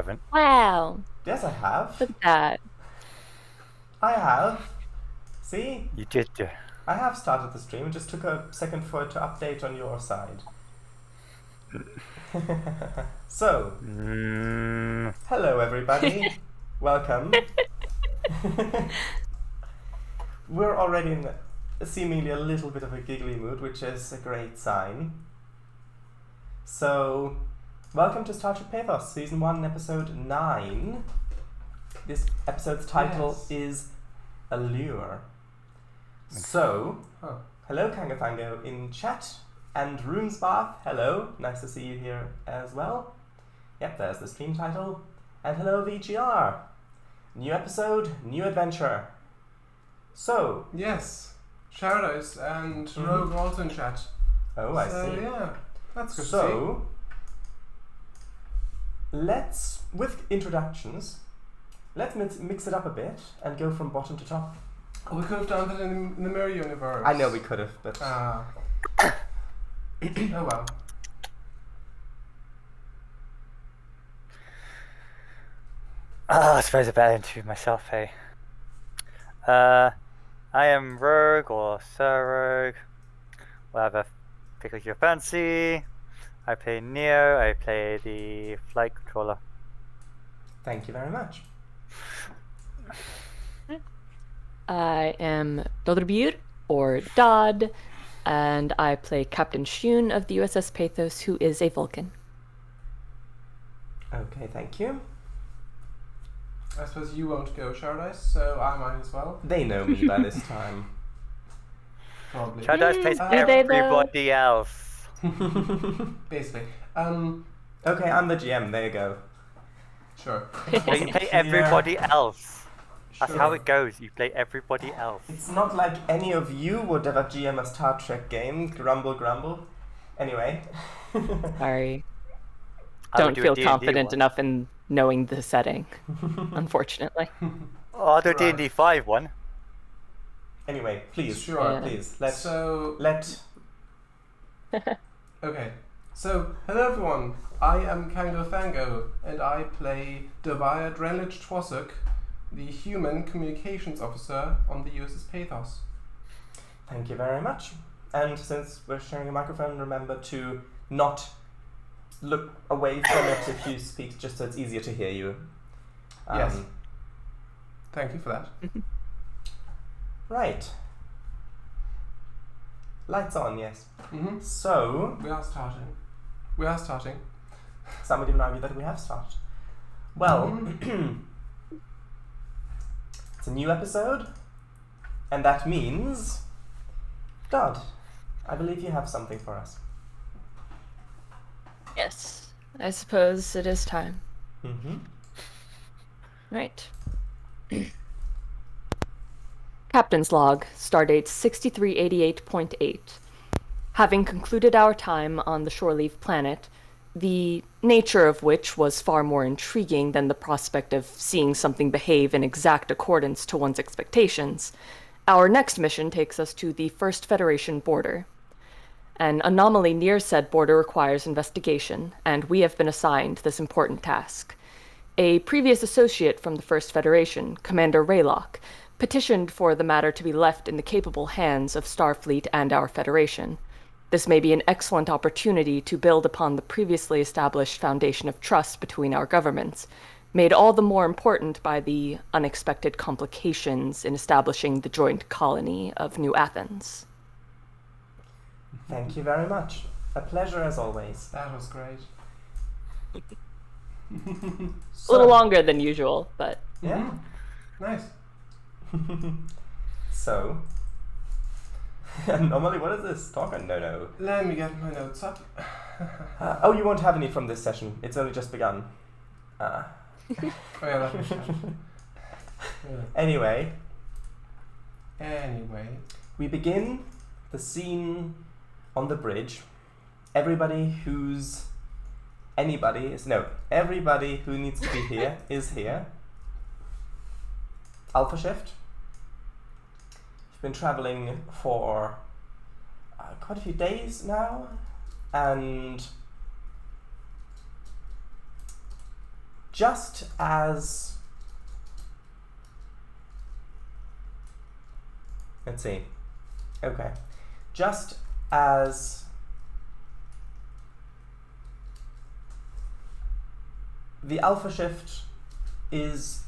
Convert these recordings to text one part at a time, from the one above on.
haven't. Wow. Yes, I have. Look at that. I have. See? You did. I have started the stream. It just took a second for it to update on your side. So, hello everybody. Welcome. We're already in seemingly a little bit of a giggly mood, which is a great sign. So, welcome to Star Trek Pathos, Season 1, Episode 9. This episode's title is Allure. So, hello CangoFango in chat, and Roomsbath, hello, nice to see you here as well. Yep, there's the stream title. And hello VGR. New episode, new adventure. So... Yes, Shoutouts and Rogue also in chat. Oh, I see. Yeah, that's good to So, let's, with introductions, let's mix it up a bit and go from bottom to top. see. We could have done that in the Mirror universe. I know we could have, but... Oh well. I suppose I better introduce myself, hey. I am Rogue or Sir Rogue. Whatever tickles your fancy. I play Nero. I play the flight controller. Thank you very much. I am Dodrebur, or Dodd, and I play Captain Shiun of the USS Pathos, who is a Vulcan. Okay, thank you. I suppose you won't go Shoutouts, so I might as well. They know me by this time. Probably. Shoutouts plays do they though? everybody else. Basically. Okay, I'm the GM, there you go. Sure. Yeah, you play everybody else. That's Sure. how it goes. You play everybody else. It's not like any of you would ever GM a Star Trek game. Grumble, grumble. Anyway. Sorry. I would Don't do a feel D&D confident one. enough in knowing the setting, unfortunately. Oh, I'll do Right. D&D 5 one. Anyway, please. Sure. Yeah. Please, Okay. So, hello everyone. I am CangoFango, and I play Doviah Drenlich Twossock, the human communications officer on the USS Pathos. Thank you very much. And since we're sharing a microphone, remember to not look away from it if you speak, just so it's easier to hear you. Yes. Thank you for that. Right. Lights on, yes. Mm-hmm. So, We are starting. We are starting. some would even argue that we have started. Well, it's a new episode, and that means... Dodd, I believe you have something for us. Yes, I suppose it is time. Mm-hmm. Right. Captain's log, stardate 6388.8. Having concluded our time on the shore-leave planet, the nature of which was far more intriguing than the prospect of seeing something behave in exact accordance to one's expectations, our next mission takes us to the First Federation border. An anomaly near said border requires investigation, and we have been assigned this important task. A previous associate from the First Federation, Commander Raylock, petitioned for the matter to be left in the capable hands of Starfleet and our Federation. This may be an excellent opportunity to build upon the previously established foundation of trust between our governments, made all the more important by the unexpected complications in establishing the joint colony of New Athens. Thank you very much. A pleasure as always. That was great. A little longer than usual, but Yeah. Nice. So... Normally, what is this? Talk on no. Let me get my notes up. Oh, you won't have any from this session. It's only just begun. Oh yeah, that makes sense. Anyway, Anyway. we begin the scene on the bridge. Everybody who needs to be here is here. Alpha Shift. You've been traveling for quite a few days now, and just as... Let's see. Okay. Just as the alpha shift is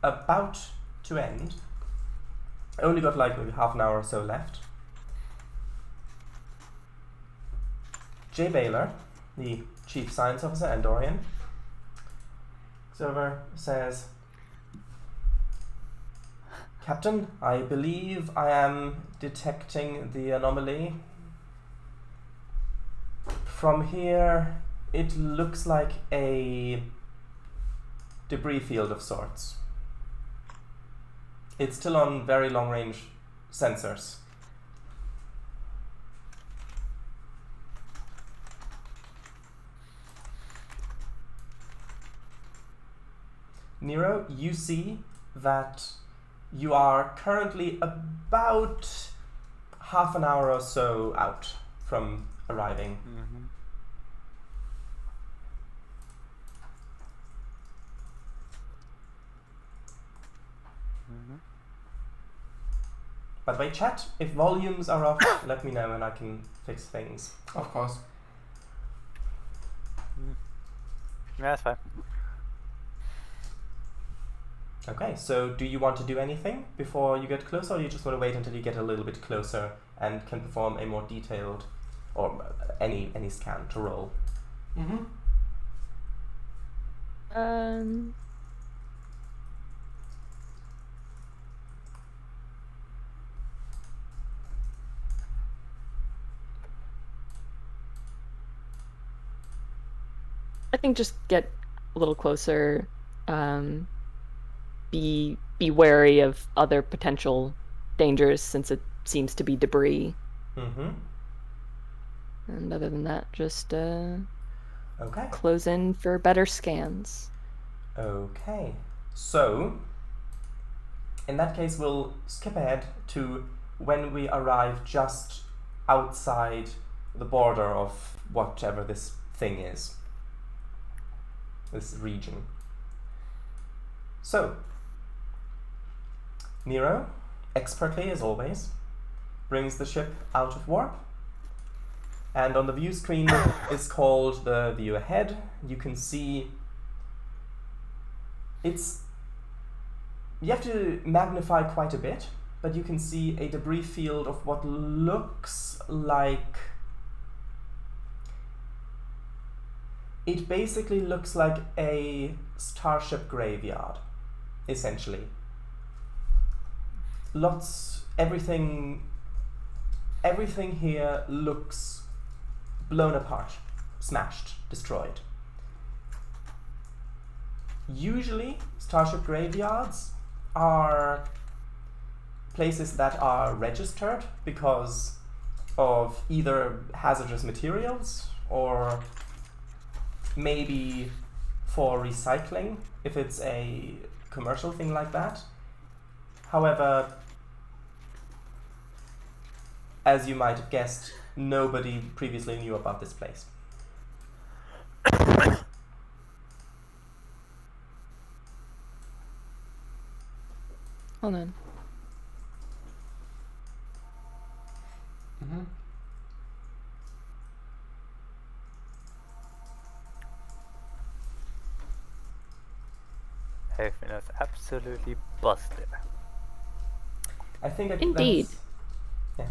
about to end, I only got like maybe half an hour or so left. Jay Baylor, the Chief Science Officer, Andorian, looks over, says, Captain, I believe I am detecting the anomaly. From here, it looks like a debris field of sorts. It's still on very long-range sensors. Nero, you see that you are currently about half an hour or so out from arriving. Mm-hmm. Mm-hmm. By the way, chat, if volumes are off, let me know and I can fix things. Of course. Yeah, that's fine. Okay, so do you want to do anything before you get closer, or do you just want to wait until you get a little bit closer and can perform a more detailed, or any scan to roll? Mm-hmm. I think just get a little closer. Be wary of other potential dangers since it seems to be debris. Mm-hmm. And other than that, just Okay. close in for better scans. Okay. So, in that case, we'll skip ahead to when we arrive just outside the border of whatever this thing is. This region. So, Nero, expertly as always, brings the ship out of warp. And on the view screen is called the view ahead. You can see you have to magnify quite a bit, but you can see a debris field of what looks like... It basically looks like a starship graveyard, essentially. Everything here looks blown apart, smashed, destroyed. Usually, starship graveyards are places that are registered because of either hazardous materials or maybe for recycling, if it's a commercial thing like that. However, as you might have guessed, nobody previously knew about this place. Hold on. Mm-hmm. Everything is absolutely busted. I think Indeed. Yeah.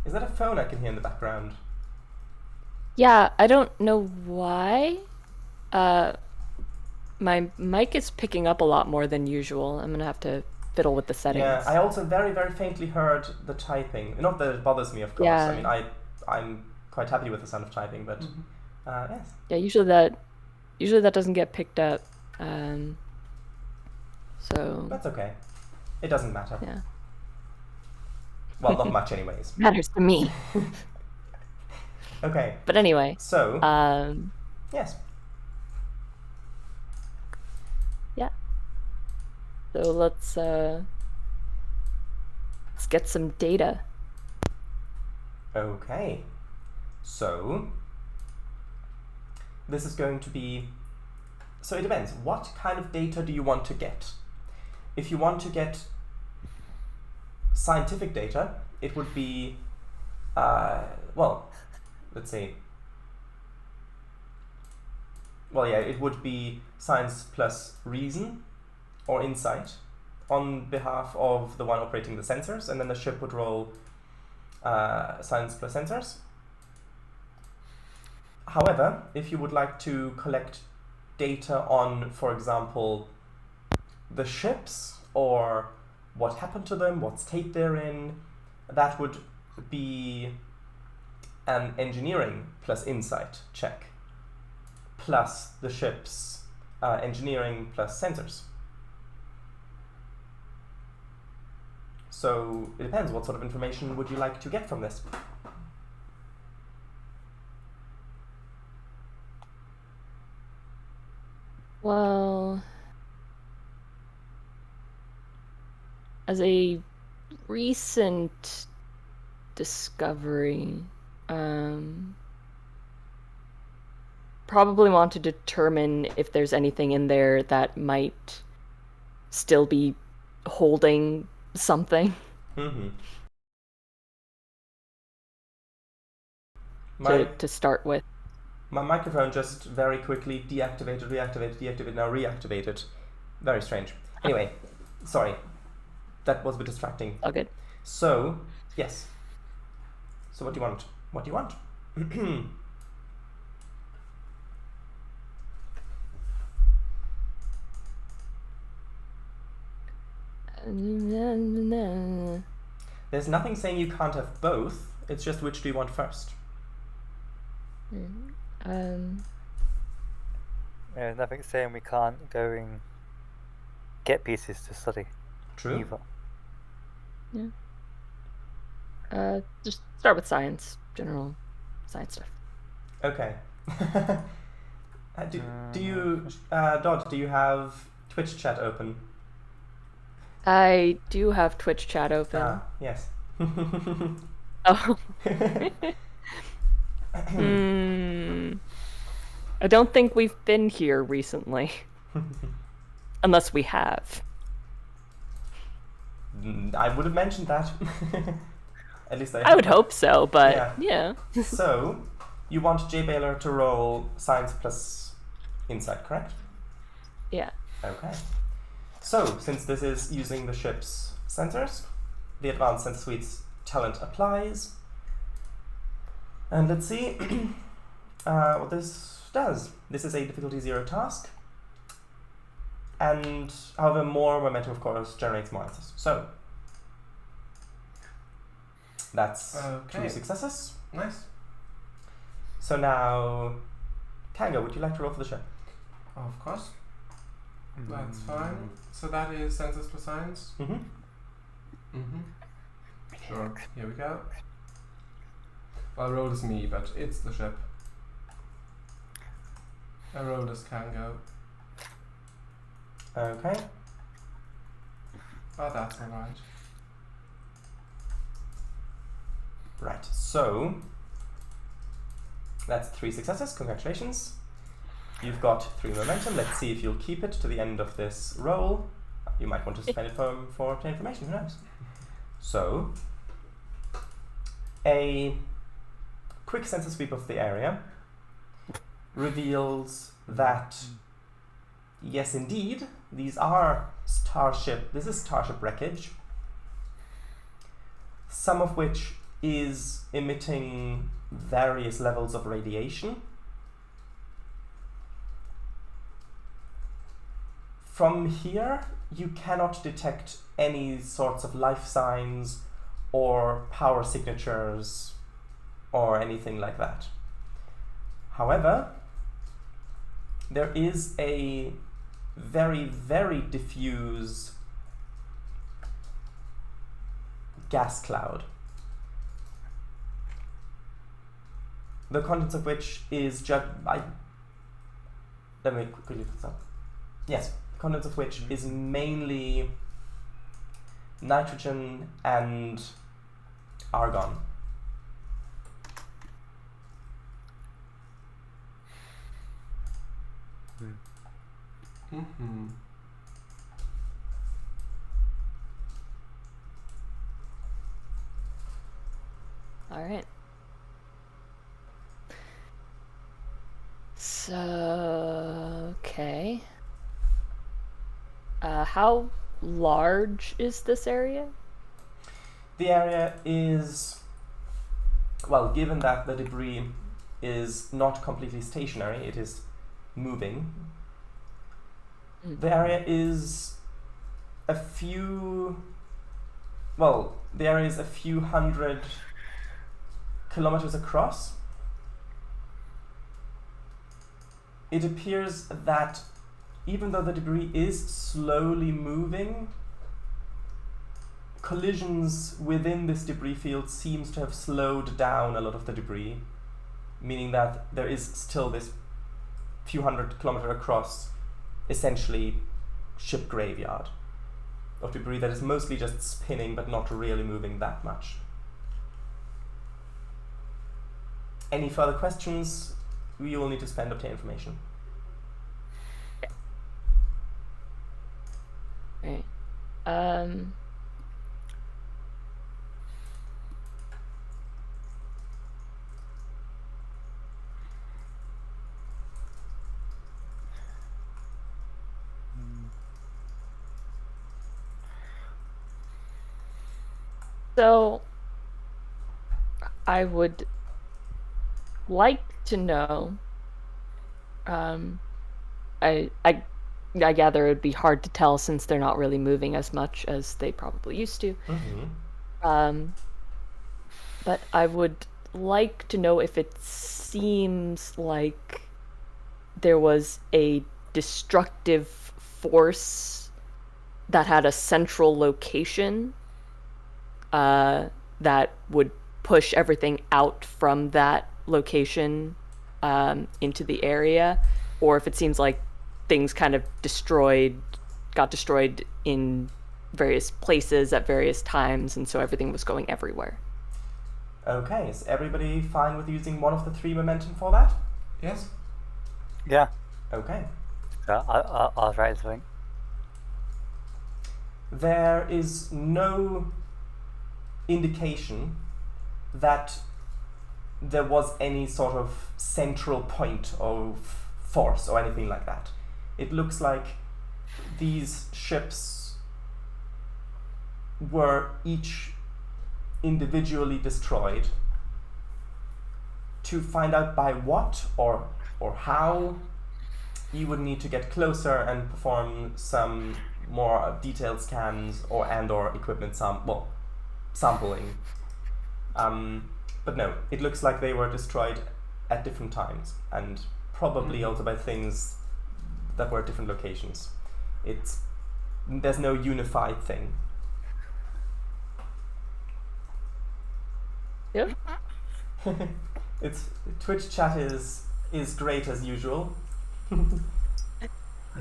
Is that a phone I can hear in the background? Yeah, I don't know why. My mic is picking up a lot more than usual. I'm gonna have to fiddle with the settings. Yeah, I also very, very faintly heard the typing. Not that it bothers me, of course. Yeah. I mean, I'm quite happy with the sound of typing, but yes. Yeah, usually that doesn't get picked up. So That's okay. It doesn't matter. yeah, Well, not much anyways. matters to me. Okay, But anyway, so, yes. yeah. So let's get some data. Okay. So, this is going to be So it depends. What kind of data do you want to get? If you want to get scientific data, it would be, well, let's see. Well, yeah, it would be science plus reason or insight on behalf of the one operating the sensors, and then the ship would roll science plus sensors. However, if you would like to collect data on, for example, the ships or what happened to them, what state they're in, that would be an engineering plus insight check, plus the ship's engineering plus sensors. So it depends, what sort of information would you like to get from this? Well, as a recent discovery, probably want to determine if there's anything in there that might still be holding something Mm-hmm. to start with. My microphone just very quickly deactivated, reactivated, deactivated, now reactivated. Very strange. Anyway, sorry. That was a bit distracting. All good. So, yes. So what do you want? What do you want? There's nothing saying you can't have both. It's just which do you want first? There's nothing saying we can't go and get pieces to study. True. Either. Yeah. Just start with science, general science stuff. Okay. Do you, Dodd, do you have Twitch chat open? I do have Twitch chat open. Ah, yes. Oh. I don't think we've been here recently. Unless we have. I would have mentioned that. At least I would hope so, but yeah. So, you want Jay Baylor to roll science plus insight, correct? Yeah. Okay. So, since this is using the ship's sensors, the Advanced Sensor Suite's talent applies. And let's see what this does. This is a difficulty 0 task. And, however, more momentum, of course, generates more answers. So, that's 2 successes. Nice. So now, Kango, would you like to roll for the ship? Of course. That's fine. So that is senses plus science. Sure. Here we go. Well, I rolled as me, but it's the ship. I rolled as Kango. Okay. Oh, that's alright. Right, so that's 3 successes. Congratulations. You've got 3 momentum. Let's see if you'll keep it to the end of this roll. You might want to spend it for obtain information, who knows? So, a quick sensor sweep of the area reveals that, yes indeed, this is Starship wreckage, some of which is emitting various levels of radiation. From here, you cannot detect any sorts of life signs or power signatures or anything like that. However, there is a very, very diffuse gas cloud, the contents of which is just let me quickly look this up. Yes, the contents of which is mainly nitrogen and argon. Mm-hmm. All right. So, okay. How large is this area? The area is, well, given that the debris is not completely stationary, it is moving. The area is a few hundred kilometers across. It appears that even though the debris is slowly moving, collisions within this debris field seems to have slowed down a lot of the debris, meaning that there is still this few hundred kilometer across, essentially, ship graveyard of debris that is mostly just spinning but not really moving that much. Any further questions? We will need to spend obtain information. Right. So, I would like to know. I gather it would be hard to tell since they're not really moving as much as they probably used to. Mm-hmm. But I would like to know if it seems like there was a destructive force that had a central location that would push everything out from that location into the area, or if it seems like things kind of got destroyed in various places at various times, and so everything was going everywhere. Okay, is everybody fine with using one of the 3 momentum for that? Yes. Yeah. Okay. I'll write something. There is no indication that there was any sort of central point of force or anything like that. It looks like these ships were each individually destroyed. To find out by what or how, you would need to get closer and perform some more detailed scans or equipment sampling. But no, it looks like they were destroyed at different times, and probably also by things that were at different locations. There's no unified thing. Yep. Twitch chat is great as usual.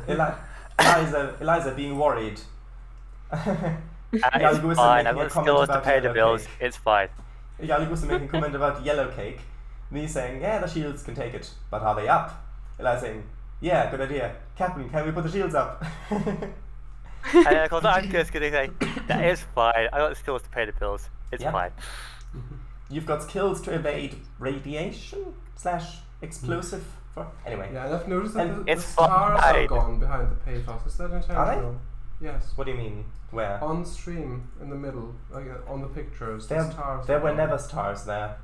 Eliza being worried. It's fine. I've got skills to pay the bills. Cake. It's fine. Yaligusa making a comment about yellow cake. Me saying, yeah, the shields can take it, but are they up? Eliza saying, yeah, good idea. Captain, can we put the shields up? And of course, I'm just going to say, that is fine. I got the skills to pay the bills. It's fine. You've got skills to evade radiation / explosive. Anyway. Yeah, and I've noticed that the it's stars fine. are gone behind the Pathos. Is that intentional? Yes. What do you mean? Where? On stream, in the middle, like on the pictures. There There were never stars there.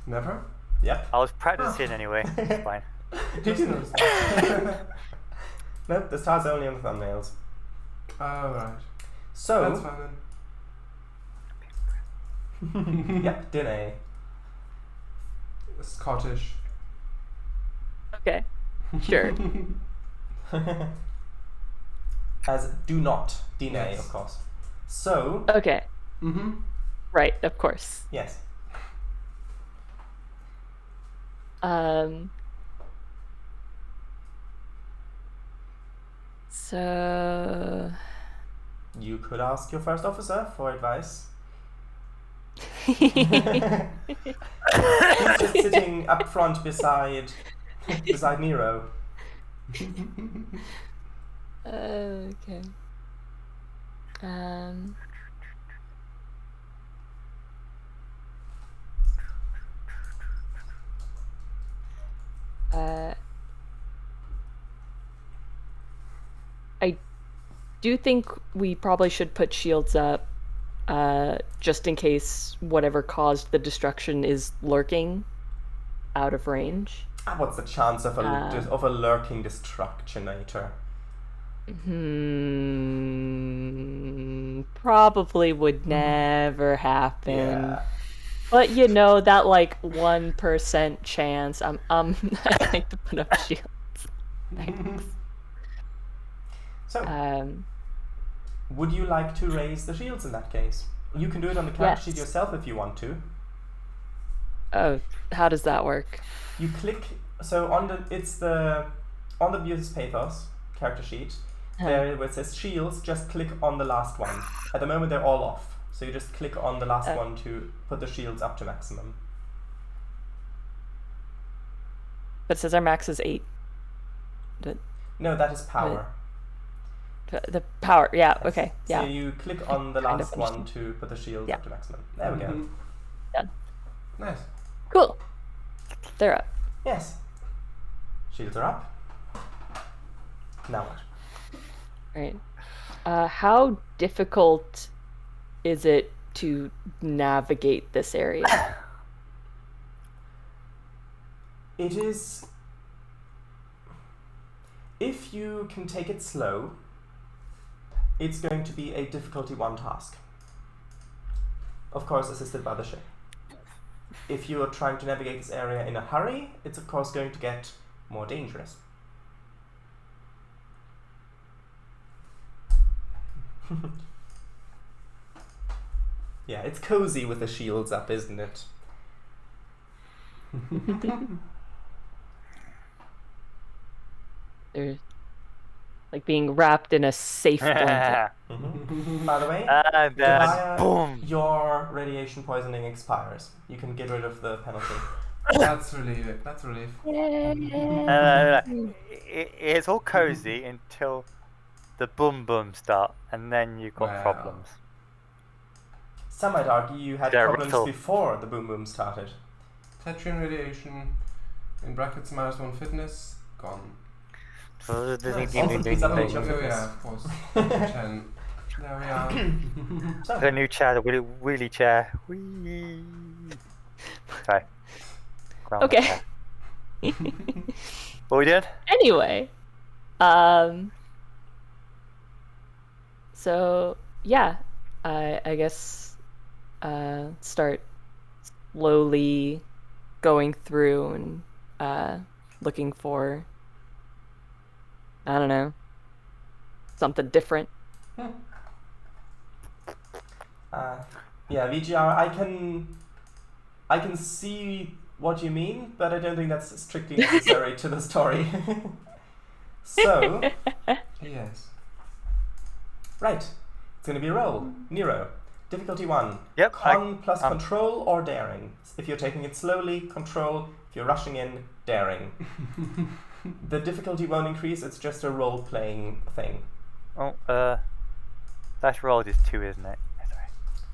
Never? Yep. I was practicing anyway. It's fine. Did you notice that? Nope, the stars are only on the thumbnails. Oh, right. So. That's fine then. Yep, Dine. Scottish. Okay. Sure. As do not, Dine, Yes. of course. So. Okay. Mm-hmm. Right, of course. Yes. So You could ask your first officer for advice. He's just sitting up front beside Nero. Okay. I do think we probably should put shields up, just in case whatever caused the destruction is lurking out of range. What's the chance of a lurking destructionator? Probably would never happen. Yeah. But you know that like 1% chance. I'd like to put up shields. Thanks. So, would you like to raise the shields in that case? You can do it on the character sheet yourself if you want to. Oh, how does that work? You click on the Business Pathos character sheet. There where it says shields, just click on the last one. At the moment they're all off, so you just click on the last one to put the shields up to maximum. But it says our max is 8. No, that is power. The power, yeah, Yes. okay, yeah. So you click on the last one to put the shields up to maximum. There we go. Done. Nice. Cool. They're up. Yes. Shields are up. Now what? Right. How difficult is it to navigate this area? It is... If you can take it slow, it's going to be a difficulty 1 task. Of course, assisted by the ship. If you are trying to navigate this area in a hurry, it's of course going to get more dangerous. Yeah, it's cozy with the shields up, isn't it? They're like being wrapped in a safe blanket. By the way, And then, Doviah, boom! your radiation poisoning expires. You can get rid of the penalty. That's relief. That's relief. It's all cozy until the boom boom start, and then you've got Wow. problems. Some might argue you had They're problems little. before the boom boom started. Tetrian radiation, in brackets -1 fitness, gone. Also, please update your Oh fitness. yeah, of course. 10. There we are. So, The new chair, the wheelie chair. Whee. Sorry. Ground Okay. chair. What we did? Anyway, so yeah, I guess start slowly going through and looking for, I don't know, something different. yeah, VGR, I can see what you mean, but I don't think that's strictly necessary to the story. So, Yes. right, it's going to be a roll. Nero, difficulty 1. Yep. Con plus control or daring. If you're taking it slowly, control. If you're rushing in, daring. The difficulty won't increase, it's just a role-playing thing. That's rolled is 2, isn't it?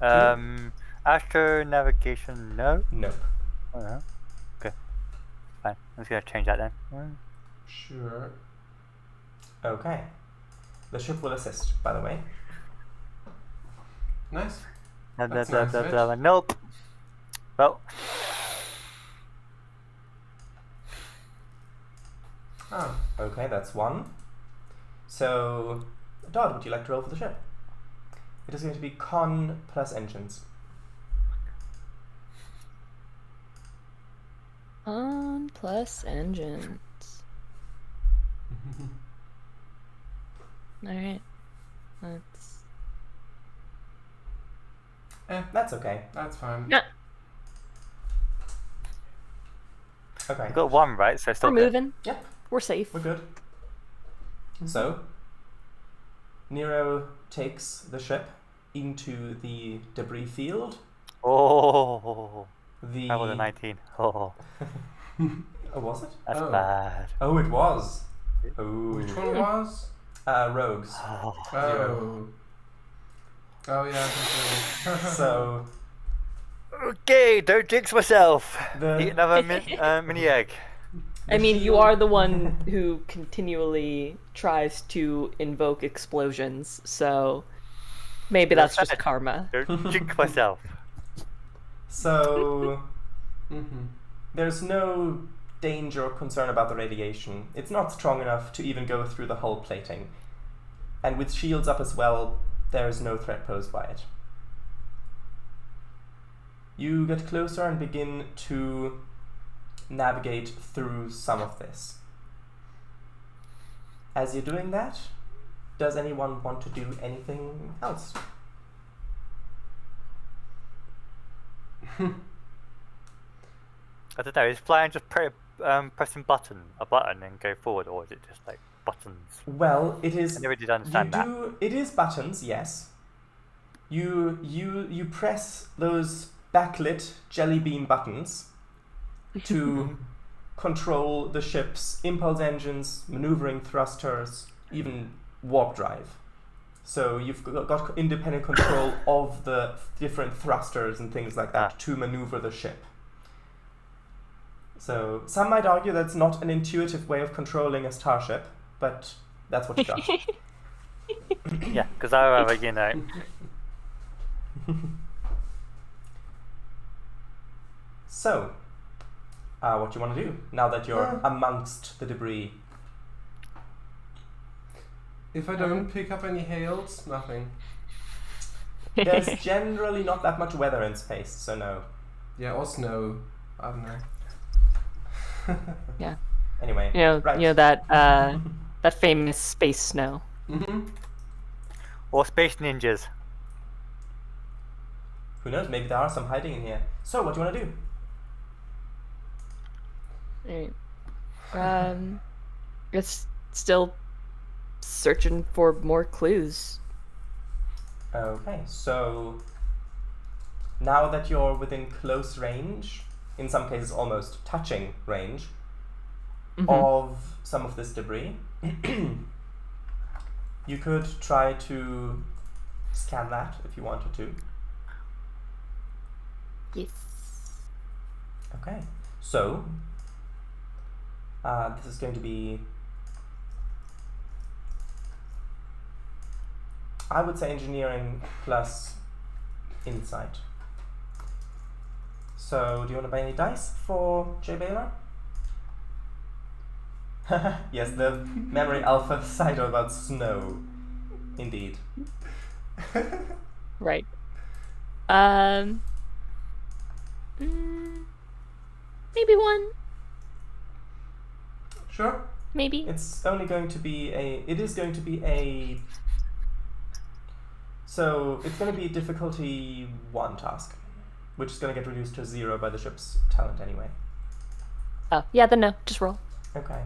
Sorry. Astro navigation, no. Nope. Oh, no. Okay. Fine. I'm just gonna change that then. Sure. Okay. The ship will assist, by the way. Nice. Blah, blah, That's blah, nice blah, of it. blah, blah. Nope. Well, Ah, Okay, that's 1. So, Dodd, would you like to roll for the ship? It is going to be con plus engines. Plus engines. Alright. Let's... That's okay. that's fine. Yeah. Okay, we got 1 right, so We're still good. moving. Yep. We're safe. we're good. So, Nero takes the ship into the debris field. Oh, The that was a 19. Oh, Oh, was it? that's Oh. bad. Oh, it was. Oh. Which one was? Rogues. Oh. Oh yeah. I think so. So Okay, don't jinx myself. The- Eat another mini egg. I mean, you are the one who continually tries to invoke explosions, so maybe that's just Right. karma. Don't jinx myself. so Mm-hmm. there's no danger or concern about the radiation. It's not strong enough to even go through the hull plating. And with shields up as well, there is no threat posed by it. You get closer and begin to navigate through some of this. As you're doing that, does anyone want to do anything else? I don't know. Is flying just pressing a button and go forward, or is it just like buttons? Well, it is. I never did understand that. It is buttons, yes. You press those backlit jelly bean buttons to control the ship's impulse engines, maneuvering thrusters, even warp drive. So you've got independent control of the different thrusters and things like that to maneuver the ship. So some might argue that's not an intuitive way of controlling a starship, but that's what you got. Yeah, because I have, you know. So, what do you want to do now that you're amongst the debris? If I don't pick up any hails, nothing. There's generally not that much weather in space, so no. Yeah, or snow. I don't know. Yeah. Anyway, right. You know that that famous space snow. Mm-hmm. Or space ninjas. Who knows? Maybe there are some hiding in here. So, what do you want to do? It's still searching for more clues. Okay, so now that you're within close range, in some cases almost touching range, of some of this debris, you could try to scan that if you wanted to. Yes. Okay, so this is going to be, I would say, engineering plus insight. So, do you want to buy any dice for J. Baylor? Yes, the memory alpha side about snow. Indeed. Right. Maybe one. Sure. Maybe. It's only going to be a. It is going to be a. So it's going to be difficulty 1 task, which is going to get reduced to 0 by the ship's talent anyway. Oh, yeah, then no. Just roll. Okay.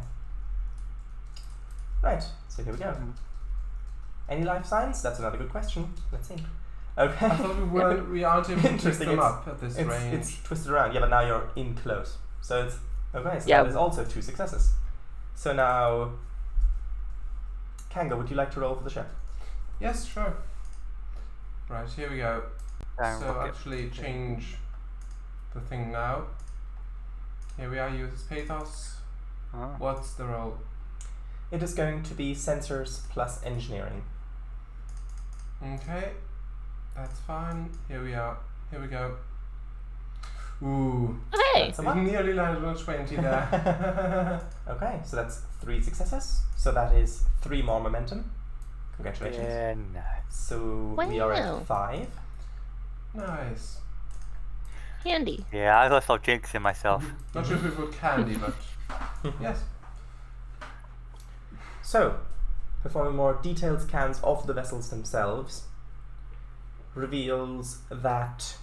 Right, so here we go. Any life signs? That's another good question. Let's see. Okay. I thought we aren't able to pick Interesting. them up at this range. It's twisted around. Yeah, but now you're in close. So it's okay. So Yeah. that is also 2 successes. So now, Kango, would you like to roll for the ship? Yes, sure. Right, here we go. Down So rocket. actually change the thing now. Here we are, uses Pathos. Oh. What's the roll? It is going to be sensors plus engineering. Okay, that's fine. Here we are. Here we go. Ooh, Hey! That's a it one. nearly landed on 20 there. Okay, so that's 3 successes. So that is 3 more momentum. Congratulations. Yeah, no. So we are Wow. at 5. Nice. Handy. Yeah, I gotta stop jinxing myself. Not sure if it was candy, but yes. So, performing more detailed scans of the vessels themselves reveals that,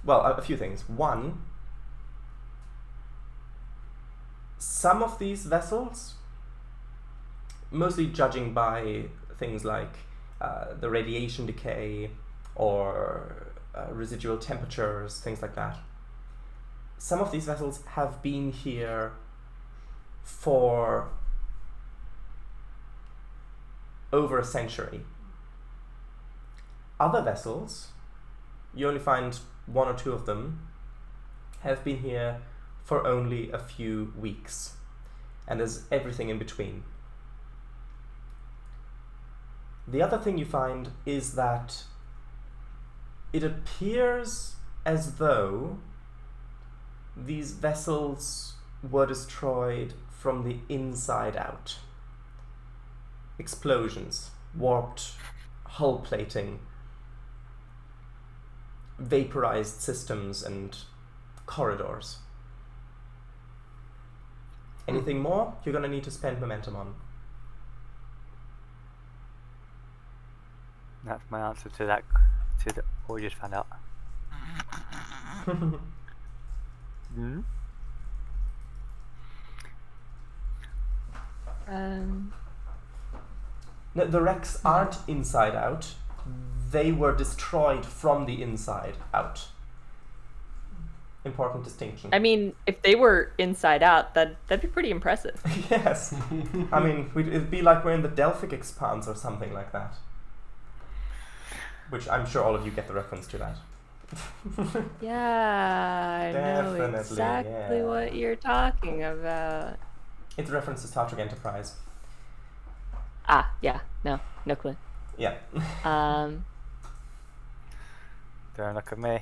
well, a few things. One, some of these vessels, mostly judging by things like the radiation decay or residual temperatures, things like that, some of these vessels have been here for over a century. Other vessels, you only find one or two of them, have been here for only a few weeks, and there's everything in between. The other thing you find is that it appears as though these vessels were destroyed from the inside out. Explosions, warped hull plating, vaporized systems and corridors. Anything more, you're gonna need to spend momentum on. That's my answer to that. What you just found out. Hmm? No, the wrecks aren't inside out. They were destroyed from the inside out. Important distinction. I mean, if they were inside out, that'd be pretty impressive. Yes. I mean, it'd be like we're in the Delphic Expanse or something like that. Which I'm sure all of you get the reference to that. Yeah, I know Definitely, exactly yeah. what you're talking about. It's a reference to Star Trek Enterprise. Ah, yeah, no clue. Yeah. Don't look at me.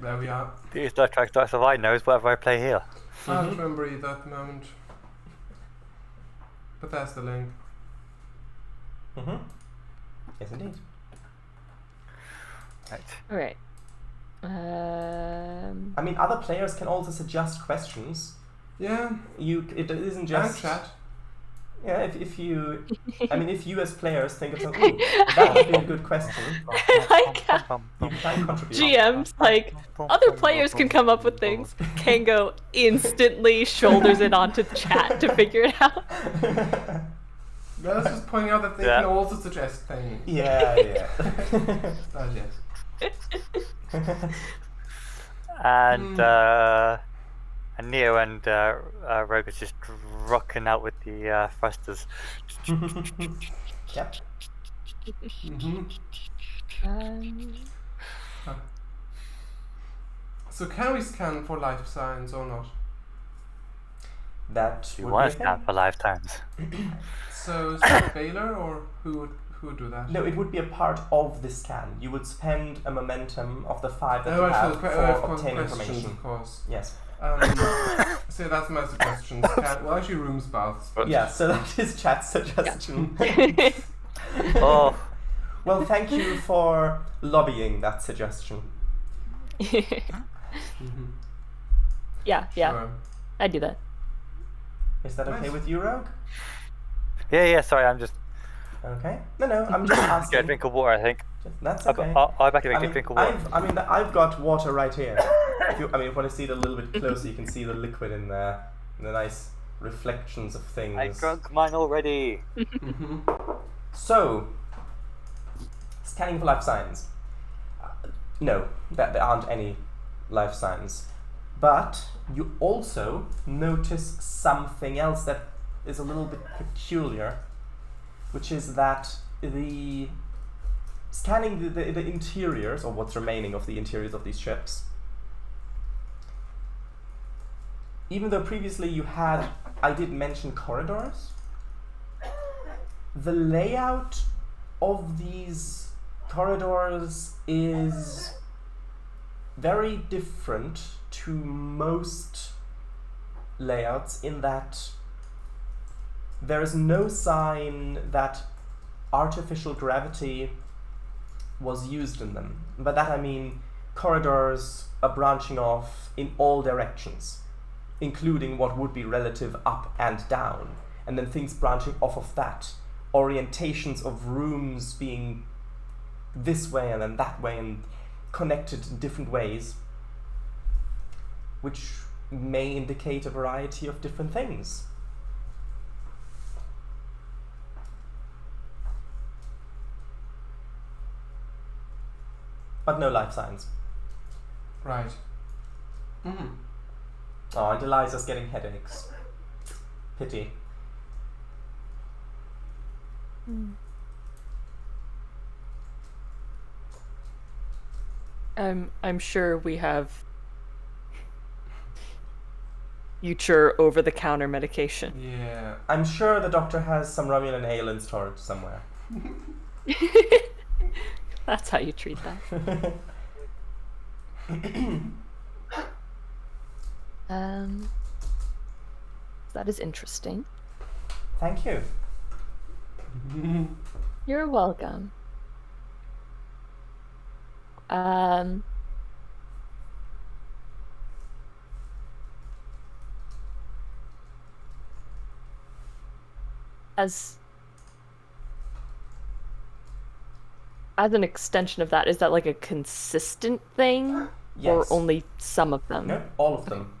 There we are. The Star Trek Star I know is whatever I play here. I don't remember either at the moment. But that's the link. Mm-hmm. Yes, indeed. Right. All right. I mean, other players can also suggest questions. Yeah. It isn't And just chat. Yeah, if you, I mean, if you as players think of something, ooh, that would be a good question, Like you can contribute. GM's like, other players can come up with things. Kango instantly shoulders it onto chat to figure it out. I was just pointing out that they Yeah. can also suggest things. Yeah. Oh, yes. And Neo and Rogue is just rocking out with the thrusters. Yep. So can we scan for life signs or not? That You would want be to a stand thing. for lifetimes. So is that Baylor or who would do that? No, it would be a part of the scan. You would spend a momentum of the 5 that Oh, you have for of obtaining questions, information. of course. Yes. So that's my suggestion. Scan, well, actually, rooms baths. But Yeah, so that is chat's suggestion. Oh, Well, thank you for lobbying that suggestion. Yeah, Sure. I do that. Is that okay Nice. with you, Rogue? yeah, sorry, I'm just Okay. No, I'm just get a asking. drink of water, I think. That's okay. I'll back you I a mean, drink of water. I've got water right here. If you want to see it a little bit closer, you can see the liquid in there, and the nice reflections of things. I drunk mine already. So, scanning for life signs. No, there aren't any life signs. But you also notice something else that is a little bit peculiar, which is that the scanning the interiors, or what's remaining of the interiors of these ships, even though previously I did mention corridors, the layout of these corridors is very different to most layouts in that there is no sign that artificial gravity was used in them. By that I mean corridors are branching off in all directions, including what would be relative up and down, and then things branching off of that, orientations of rooms being this way and then that way and connected in different ways, which may indicate a variety of different things. But no life signs. Right. Oh, and Eliza's getting headaches. Pity. I'm sure we have future over-the-counter medication. Yeah. I'm sure the doctor has some Romulan ale in storage somewhere. That's how you treat that. That is interesting. Thank you. You're welcome. As an extension of that, is that like a consistent thing? Yes. Or only some of them? No, all of them.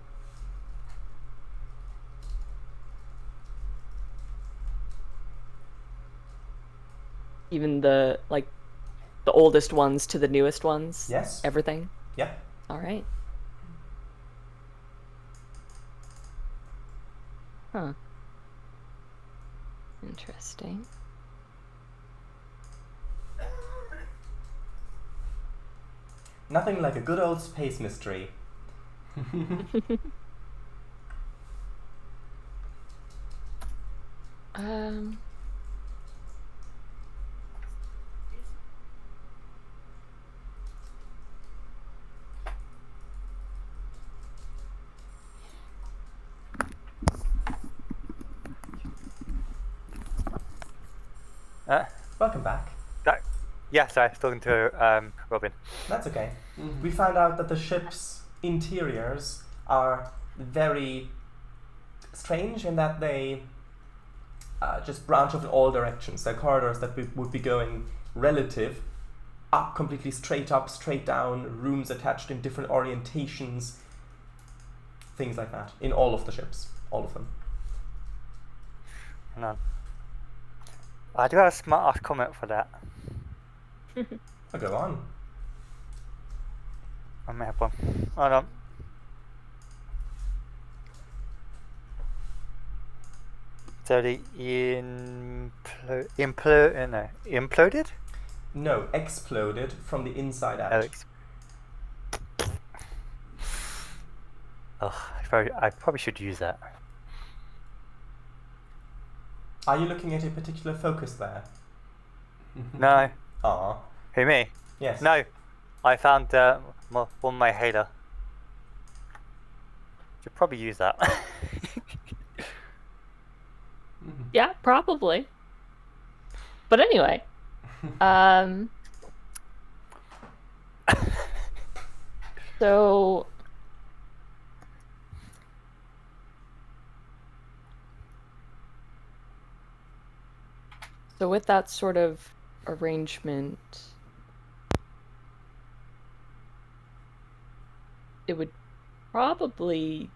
Even the oldest ones to the newest ones? Yes. Everything? Yep. All right. Huh. Interesting. Nothing like a good old space mystery. Welcome back. Yes, I was talking to Robin. That's okay. We found out that the ship's interiors are very strange in that they just branch off in all directions. They're corridors that would be going relative, up, completely straight up, straight down, rooms attached in different orientations, things like that, in all of the ships. All of them. No. I do have a smart ass comment for that. Oh, go on. I may have one. Hold on. So the imploded? No, exploded from the inside out. Alex. I probably should use that. Are you looking at a particular focus there? No. Ah. Who, me? Yes. No. I found one of my Halo. Should probably use that. Yeah, probably. But anyway, so with that sort of arrangement, it would probably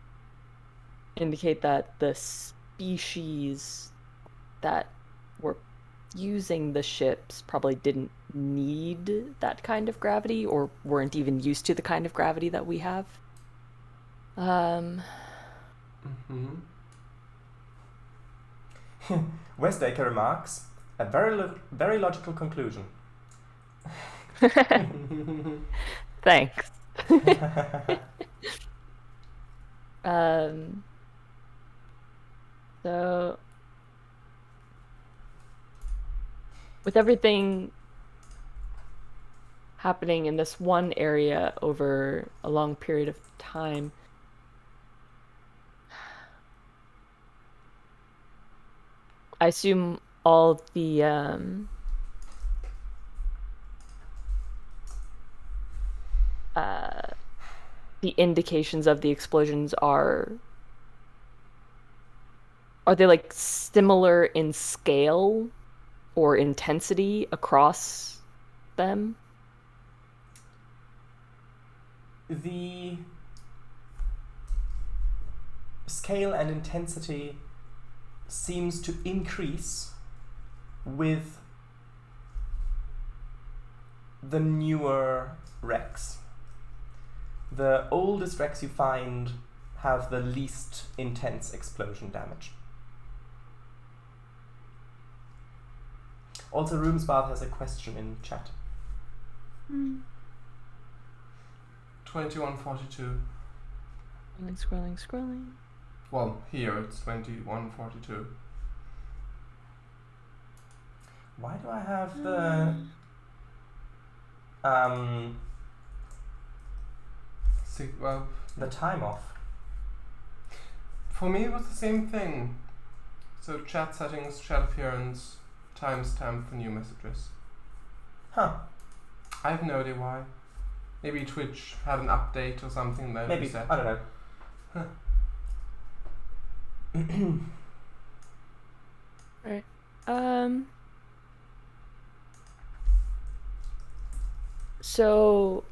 indicate that the species that were using the ships probably didn't need that kind of gravity, or weren't even used to the kind of gravity that we have. Westacre remarks, a very logical conclusion. Thanks. So with everything happening in this one area over a long period of time, I assume all the indications of the explosions are they like similar in scale or intensity across them? The scale and intensity seems to increase with the newer wrecks. The oldest wrecks you find have the least intense explosion damage. Also, Roomsbath has a question in chat. 2142. Scrolling. Well, here it's 2142. Why do I have the the time off? For me it was the same thing. So chat settings, chat appearance, timestamp for new messages. Huh. I have no idea why. Maybe Twitch had an update or something that Maybe. reset. I don't know. Right. So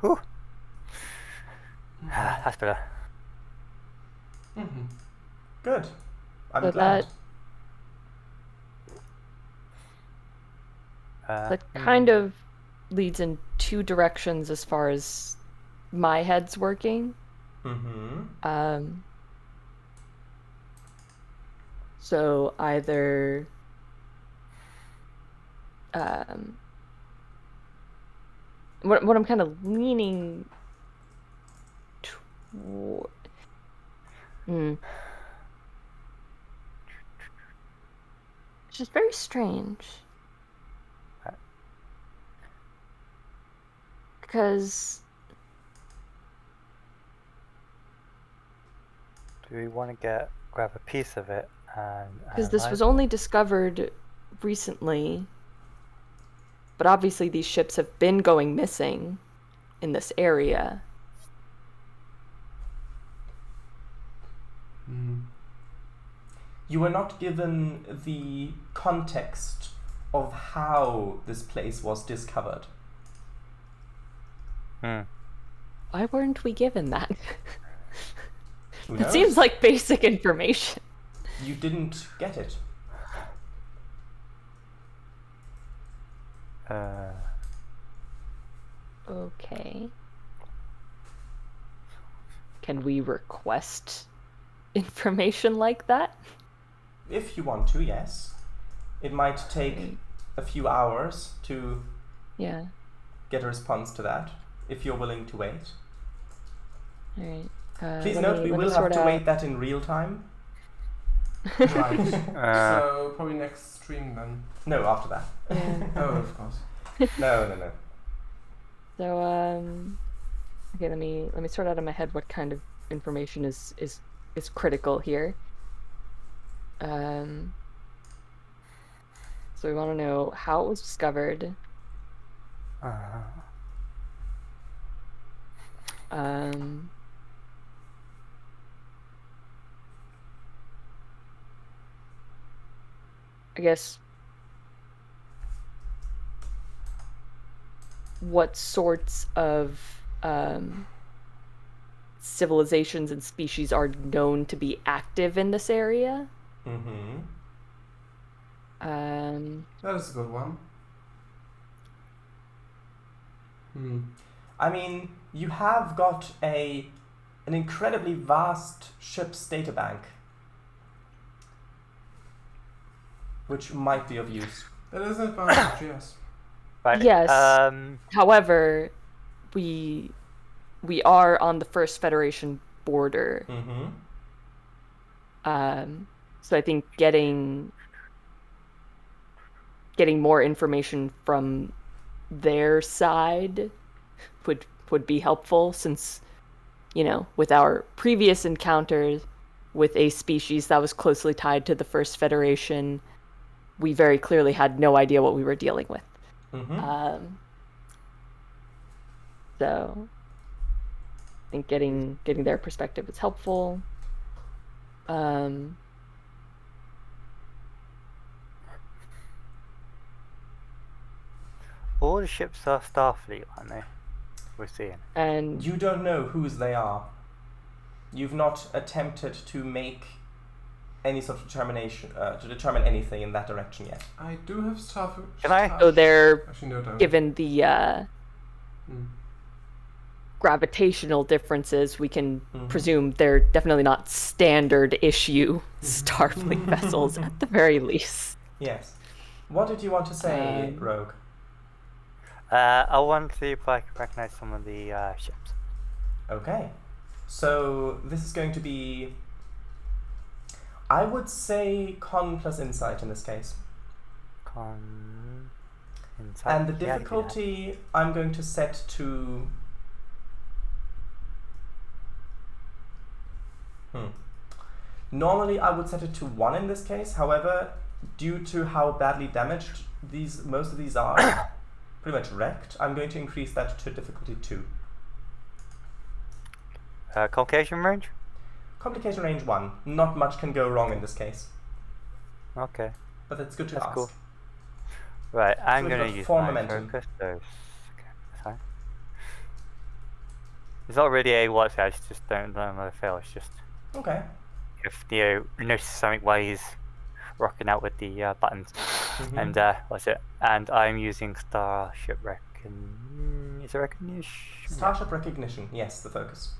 Whew. That's better. Mm-hmm. Good. I'm So glad. that kind of leads in two directions as far as my head's working. Mm-hmm. So either what I'm kind of leaning toward. It's just very strange. Because do we want to grab a piece of it and because this was analyze? only discovered recently, but obviously these ships have been going missing in this area. You were not given the context of how this place was discovered. Why weren't we given that? Who It knows? seems like basic information. You didn't get it. Okay. Can we request information like that? If you want to, yes. It might take a few hours to Yeah. get a response to that, if you're willing to wait. All right. Please note, we will have to wait that in real time. Right. So probably next stream then. No, after that. Yeah. Oh, of course. No. So okay, let me sort out in my head what kind of information is critical here. So we want to know how it was discovered. I guess what sorts of civilizations and species are known to be active in this area. Mm-hmm. That is a good one. I mean, you have got an incredibly vast ship's databank, which might be of use. That is an advantage, yes. Right. Yes. However, we are on the First Federation border. Mm-hmm. So I think getting more information from their side would be helpful, since, you know, with our previous encounters with a species that was closely tied to the First Federation, we very clearly had no idea what we were dealing with. Mm-hmm. So I think getting their perspective is helpful. all the ships are Starfleet, aren't they? We're seeing. And You don't know whose they are. You've not attempted to make any sort of determination to determine anything in that direction yet. I do have stuff. Can I? so they're Actually, no, don't. given the Mm. gravitational differences, we can Mhm. presume they're definitely not standard issue Starfleet vessels at the very least. Yes. What did you want to say, Um, Rogue? I want to see if I can recognize some of the ships. Okay. So this is going to be, I would say, con plus insight in this case. Insight. And the Yeah, I can do that. difficulty I'm going to set to... Normally I would set it to 1 in this case. However, due to how badly damaged most of these are, pretty much wrecked, I'm going to increase that to difficulty 2. Communication range? Complication range 1. Not much can go wrong in this case. Okay. But it's good to That's ask. cool. Right, I'm we've going got to use 4 my momentum. focus. So, okay, that's fine. It's not really a what's that, it's just don't let him fail. It's just Okay. if Neo notices something while he's rocking out with the buttons. Mhm. And what's it? And I'm using Starship Recognition. Is it Recognition? Starship recognition. Yes, the focus.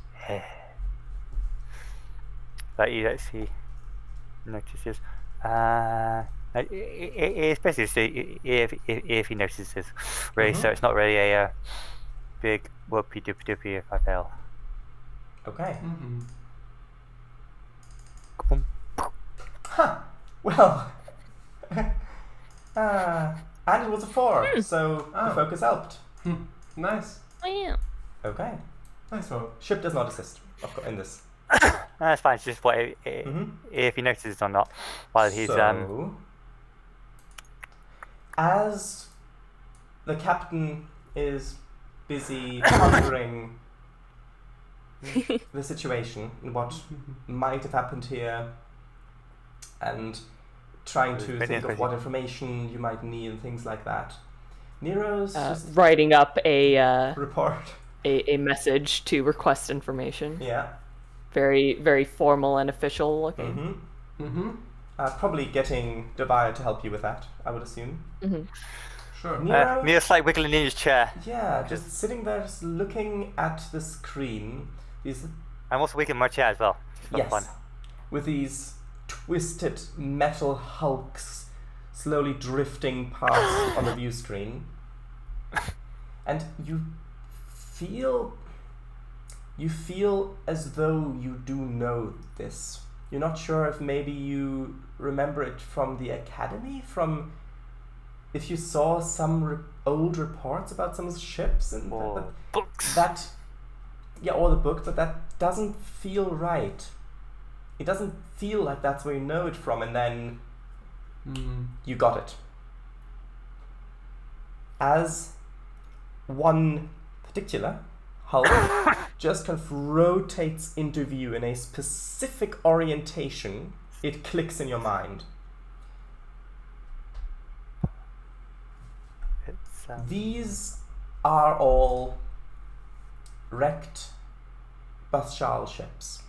That you actually notices. It's basically see if he notices, really. So Mhm. it's not really a big whoopie doopie doopie if I fail. Okay. Mm-hmm. Huh. Well. And it was a 4, so the Oh. focus helped. Nice. Oh yeah. Okay. Nice one. Ship does not assist, of course, in this. That's fine. It's just what Mhm. if he notices or not while he's So, as the captain is busy pondering the situation, what might have happened here, and trying to Very think of what interesting. information you might need and things like that, Nero's just Writing up a report. a message to request information. Yeah. Very, very formal and official looking. Mm-hmm. Mm-hmm. Probably getting Doviah to help you with that, I would assume. Mm-hmm. Sure. Nero? Neo's like wiggling in his chair. Yeah, just sitting there, just looking at the screen. These, I'm also wiggling my chair as well. Just for yes, fun. with these twisted metal hulks slowly drifting past on the view screen, and you feel as though you do know this. You're not sure if maybe you remember it from the academy, from if you saw some old reports about some ships and Or books. that, yeah, or the book, but that doesn't feel right. It doesn't feel like that's where you know it from, and then you got it. As one particular hull just kind of rotates into view in a specific orientation, it clicks in your mind. It's These are all wrecked Bathshal ships.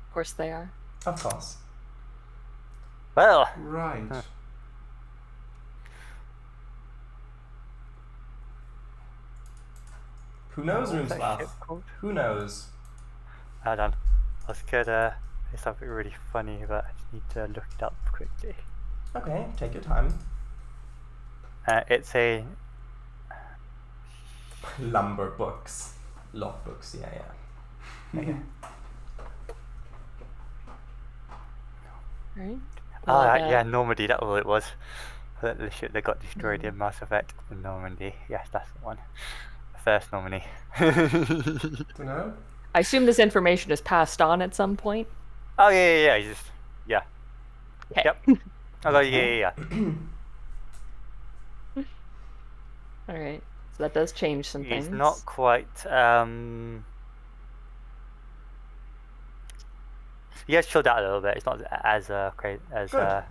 Of course they are. Of course. well. Right. Huh. Who knows, What's that Roomslav? ship called? Who knows? Hold on. I was gonna say something really funny, but I just need to look it up quickly. Okay, take your time. It's a Lumber books. Logbooks, yeah. Right? yeah, Normandy, that's all it was. The ship that got destroyed in Mass Effect, the Normandy. Yes, that's the one. The first Normandy. Dunno. I assume this information is passed on at some point. Oh yeah, you just yeah. Okay. Yep. Oh yeah. All right. So that does change some He's things. not quite. He has chilled out a little bit. It's not as crazy as Good.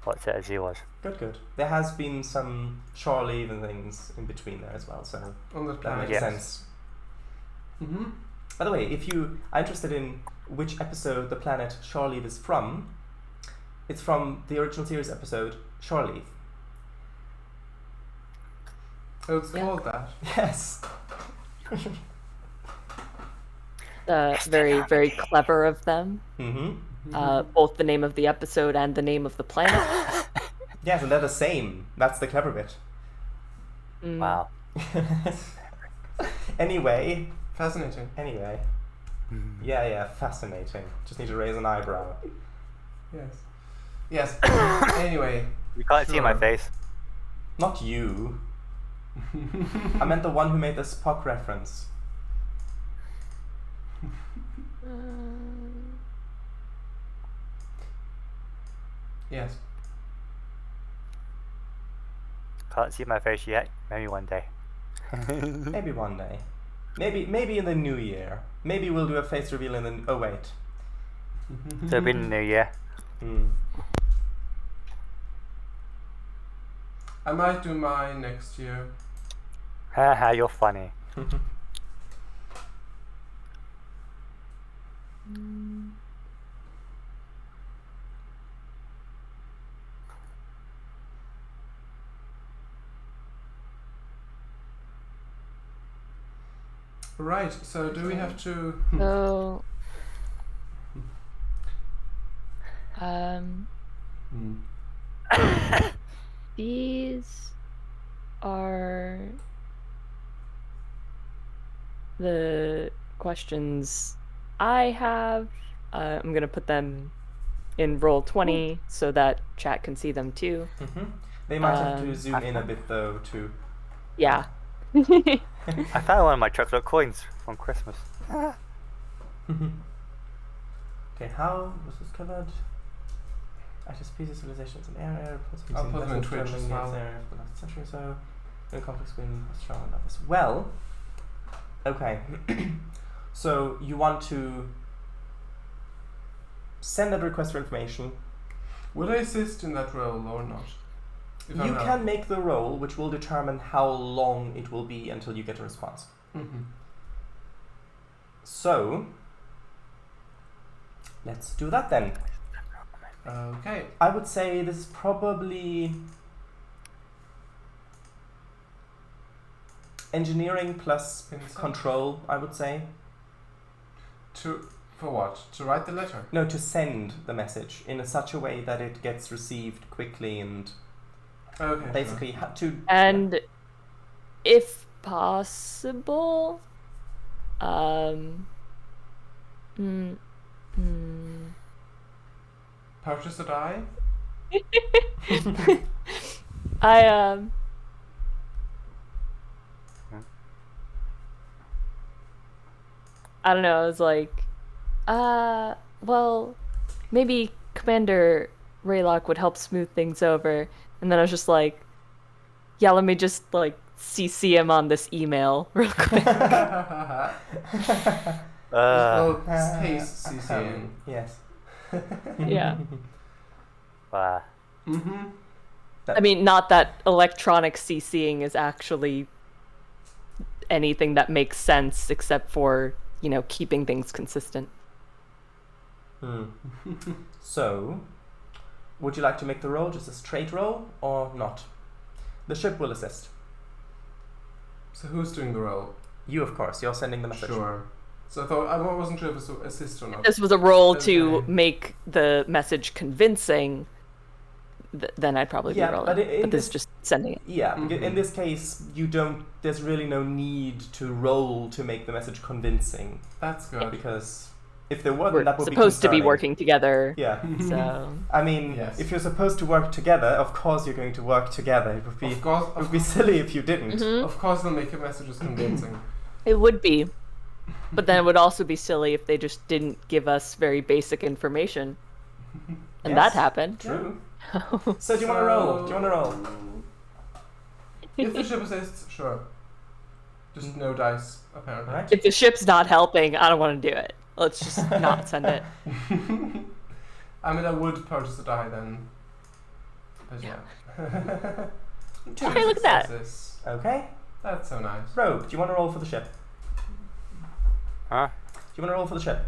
what set as he was. Good. There has been some shore leave and things in between there as well, so On the that planet. makes Yes. sense. Mm-hmm. By the way, if you are interested in which episode the planet Shore Leave is from, it's from the original series episode Shore Leave. Oh, it's Yeah. called that. Yes. Very, very clever of them. Mm-hmm. Both the name of the episode and the name of the planet. Yes, and they're the same. That's the clever bit. Mm. Wow. Anyway. Fascinating. Yeah, fascinating. Just need to raise an eyebrow. Yes. Anyway. You can't see my Sure. face. Not you. I meant the one who made the Spock reference. Yes. Can't see my face yet. Maybe one day. Maybe one day. Maybe in the new year. Maybe we'll do a face reveal in the... Oh, wait. So it'll be the new year. I might do mine next year. Haha, you're funny. Right, so do we have to... So, these are the questions I have. I'm gonna put them in roll 20 so that chat can see them too. They might have to zoom in a bit, though, to... Yeah. I found one of my chocolate coins from Christmas. Okay, how was this covered? Active species, civilizations, and area. I'll put them in Twitch as well. Area for the last century or so. No conflicts between strong and others. Well, okay. So you want to send that request for information. Will I assist in that role or not? If You I'm not- can make the roll, which will determine how long it will be until you get a response. So, let's do that then. Okay. I would say this is probably engineering plus Insight? control, I would say. For what? To write the letter? No, to send the message in such a way that it gets received quickly and Okay. basically to... And if possible, Purchase a die? I don't know, I was like, well, maybe Commander Raylock would help smooth things over. And then I was just like, yeah, let me just, like, CC him on this email real quick. Well, space CCing. Yes. Yeah. Wow. I mean, not that electronic CCing is actually anything that makes sense except for, you know, keeping things consistent. So, would you like to make the roll just a straight roll or not? The ship will assist. So who's doing the role? You, of course. You're sending the message. Sure. So I wasn't sure if it's assist or not. This was a roll to Okay. make the message convincing. Then I'd probably Yeah, be rolling. but But, in this is this- just sending it. Yeah, in this case, you don't. There's really no need to roll to make the message convincing, That's good. because if there wasn't, We're that would supposed be to be concerning. working together. Yeah, So I mean, Yes. if you're supposed to work together, of course you're going to work together. It would be Of course, it would be silly if you didn't. of course they'll make your messages convincing. it would be. But then it would also be silly if they just didn't give us very basic information. And Yes. that happened. True. So do you want to roll? Do you want to roll? If the ship assists, sure. Just no dice, apparently. Alright. If the ship's not helping, I don't want to do it. Let's just not send it. I mean, I would purchase a die then. But yeah. Two. Hey, look at that. successes. Okay. That's so nice. Rogue, do you want to roll for the ship? Huh? Do you want to roll for the ship?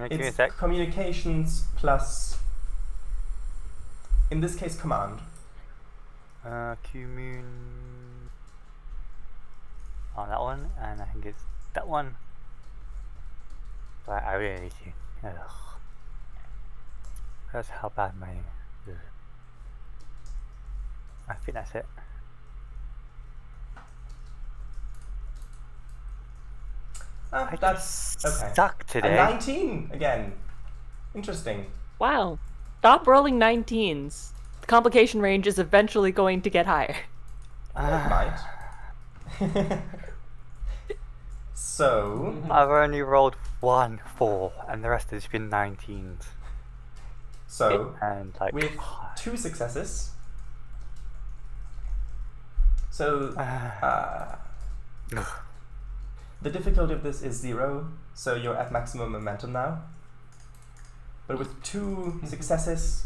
Give me a It's sec. communications plus, in this case, command. Commun. Oh, that one, and I think it's that one. But I really need to. Ugh. That's how bad my. Ugh. I think that's it. I That's okay. suck A today. 19 again. Interesting. Wow. Stop rolling 19s. The complication range is eventually going to get higher. Might. So, I've only rolled 1 4, and the rest has been 19s. And like, with 2 successes. So, the difficulty of this is 0, so you're at maximum momentum now. But with 2 successes,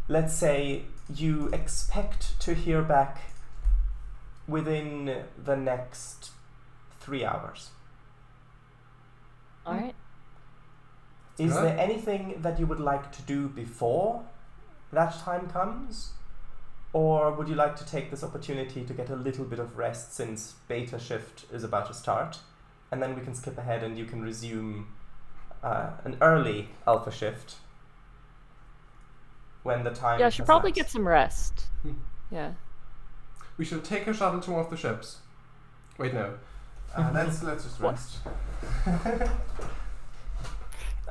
let's say you expect to hear back within the next 3 hours. Alright. Is Good. there anything that you would like to do before that time comes? Or would you like to take this opportunity to get a little bit of rest since beta shift is about to start? And then we can skip ahead and you can resume an early alpha shift when the time Yeah, I should has probably lapsed. get some rest. Yeah. We should take a shuttle to one of the ships. Wait, no. Let's just rest. if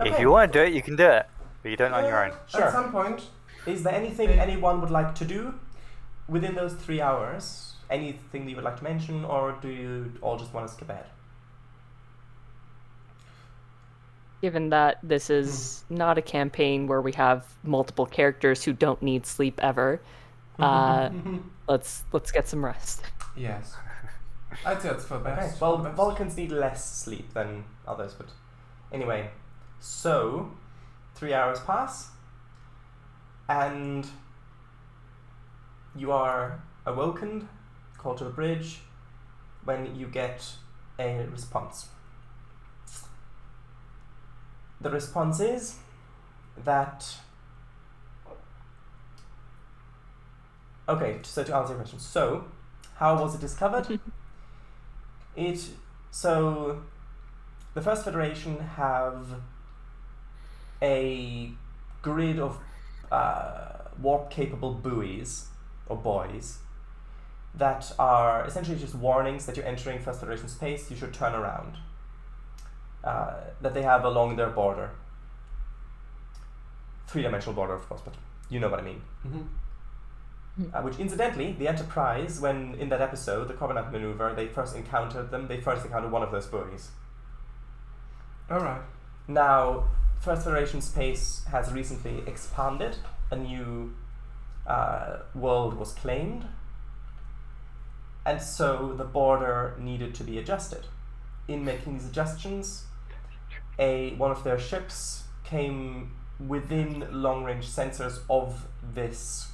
Okay. you want to do it, you can do it, but you don't on your own. Sure. At some point, Is there anything anyone would like to do within those 3 hours? Anything that you would like to mention, or do you all just want to skip ahead? Given that this is not a campaign where we have multiple characters who don't need sleep ever, let's get some rest. yes. I'd say it's for Okay. best. Well, for best. Vulcans need less sleep than others, but anyway. So, 3 hours pass, and you are awoken, called to the bridge, when you get a response. The response is that... Okay, so to answer your question. So, how was it discovered? So, the First Federation have a grid of warp-capable buoys, or buoys, that are essentially just warnings that you're entering First Federation space, you should turn around. That they have along their border. 3-dimensional border, of course, but you know what I mean. Which, incidentally, the Enterprise, when in that episode, the Covenant maneuver, they first encountered one of those buoys. Alright. Now, First Federation space has recently expanded. A new world was claimed. And so the border needed to be adjusted. In making these adjustments, one of their ships came within long-range sensors of this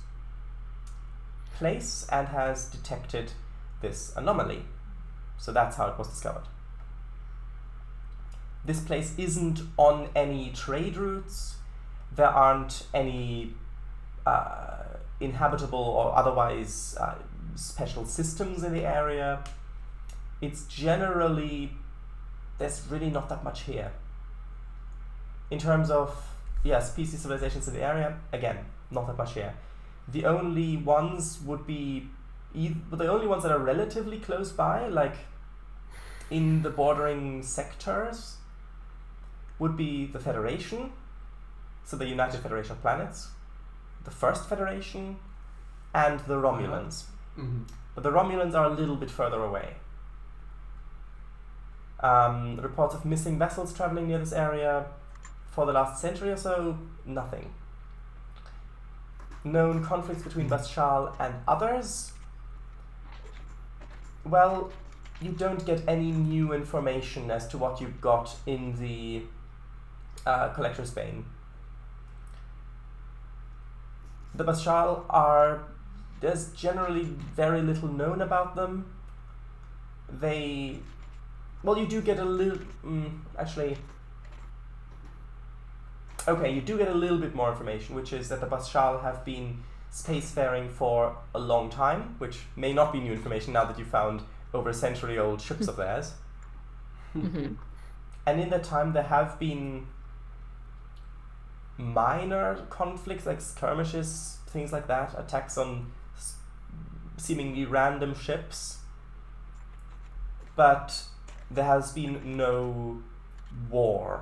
place and has detected this anomaly. So that's how it was discovered. This place isn't on any trade routes. There aren't any inhabitable or otherwise special systems in the area. It's generally, there's really not that much here. In terms of, species civilizations in the area, again, not that much here. The only ones would be, the only ones that are relatively close by, like in the bordering sectors, would be the Federation, so the United Federation of Planets, the First Federation, and the Romulans. But the Romulans are a little bit further away. Reports of missing vessels traveling near this area for the last century or so, nothing. Known conflicts between Bashal and others, well, you don't get any new information as to what you got in the Collector's Bane. The Bashal are... There's generally very little known about them. They... Well, you do get a little... actually... Okay, you do get a little bit more information, which is that the Bashal have been spacefaring for a long time, which may not be new information now that you found over a century-old ships of theirs. Mm-hmm. And in that time, there have been minor conflicts, like skirmishes, things like that, attacks on seemingly random ships. But there has been no war,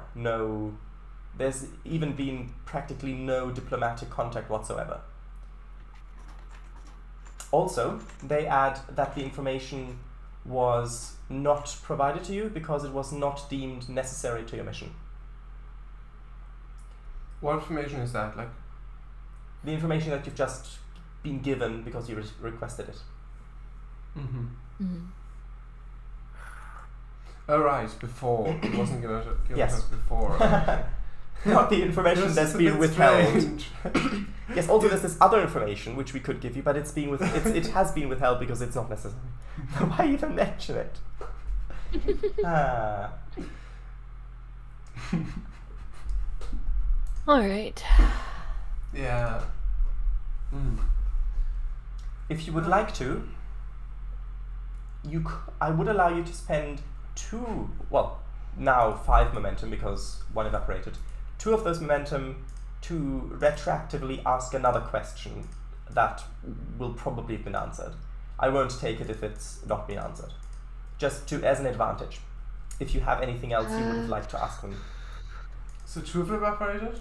there's even been practically no diplomatic contact whatsoever. Also, they add that the information was not provided to you because it was not deemed necessary to your mission. What information is that? Like, The information that you've just been given because you requested it. mm-hmm. Mm-hmm. Oh right, before it wasn't given Yes. us before. Okay. Not the information It's that's a been bit withheld. strange. Yes, also there's this other information which we could give you, but it has been withheld because it's not necessary. Why even mention it? Ah. All right. Yeah. Mm. If you would like to, I would allow you to spend 5 momentum because 1 evaporated. 2 of those momentum to retroactively ask another question that will probably have been answered. I won't take it if it's not been answered. Just as an advantage. If you have anything else you would have liked to ask them. So 2 have evaporated?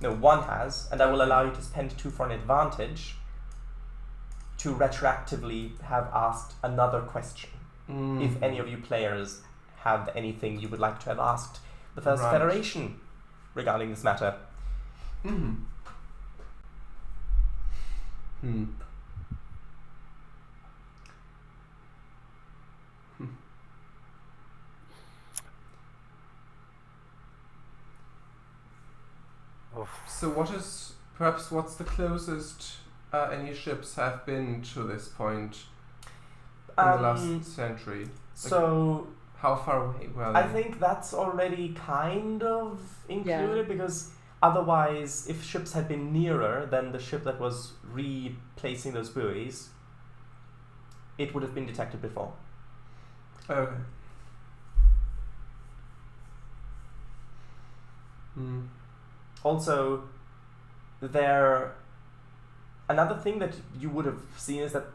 No, 1 has, and I will allow you to spend 2 for an advantage to retroactively have asked another question. If any of you players have anything you would like to have asked the First Right. Federation regarding this matter. Mm-hmm. Hmm. Oof. So what's the closest any ships have been to this point in the last century? So How far away were they? I think that's already kind of included because otherwise, if ships had been nearer than the ship that was replacing those buoys, it would have been detected before. Okay. Hmm. Also, another thing that you would have seen is that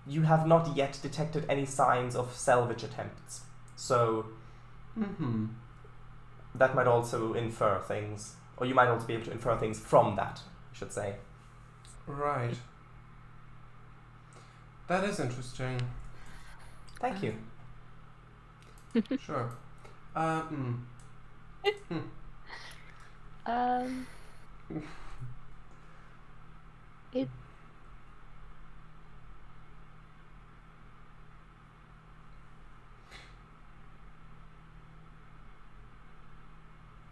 you have not yet detected any signs of salvage attempts. So Mm-hmm. that might also infer things, or you might also be able to infer things from that, I should say. Right. That is interesting. Thank you. Sure. It.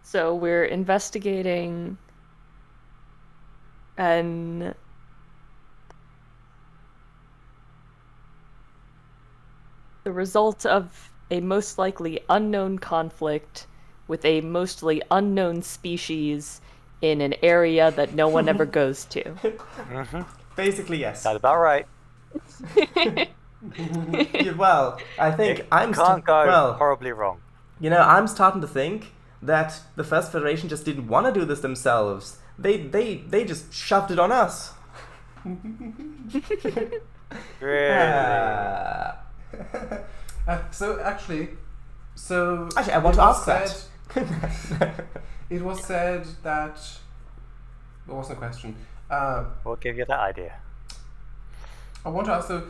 So we're investigating the result of a most likely unknown conflict with a mostly unknown species in an area that no one ever goes to. Mm-hmm. Basically, yes. That's about right. Yeah, well, I think Can't go horribly wrong. I'm starting to think that the First Federation just didn't want to do this themselves. They just shoved it on us. Really? Actually, So I want to ask that. It was said that. What was the question? We'll give you that idea. I want to ask. So,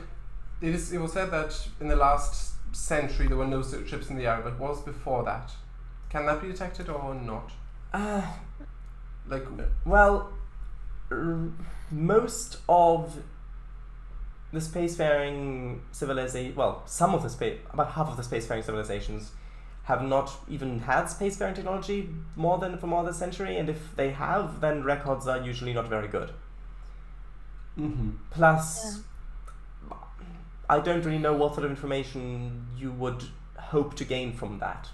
it was said that in the last century there were no ships in the area, but what was before that? Can that be detected or not? Like, Well, most of the spacefaring civilization, some of the about half of the spacefaring civilizations have not even had spacefaring technology for more than a century, and if they have, then records are usually not very good. Plus, I don't really know what sort of information you would hope to gain from that.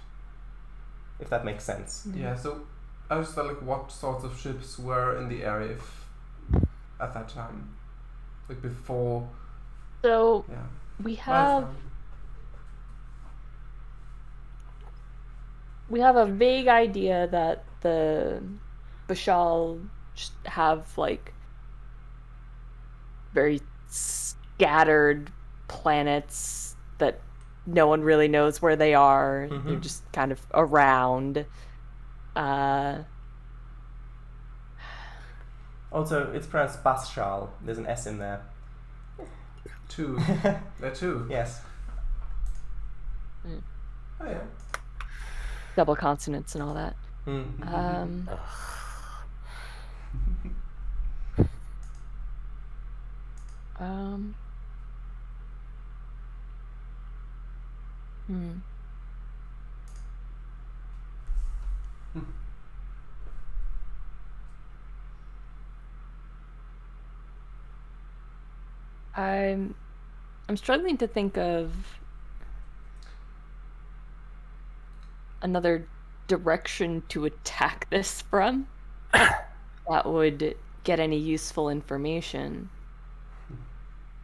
If that makes sense. Yeah, so I just thought, like, what sorts of ships were in the area at that time? Like, before... So, Yeah. we have a vague idea that the Bashal have, like, very scattered planets that no one really knows where they are. They're just kind of around. Also, it's pronounced Bashal. There's an S in there. Two. There are two. Yes. Oh, yeah. Double consonants and all that. I'm struggling to think of another direction to attack this from that would get any useful information,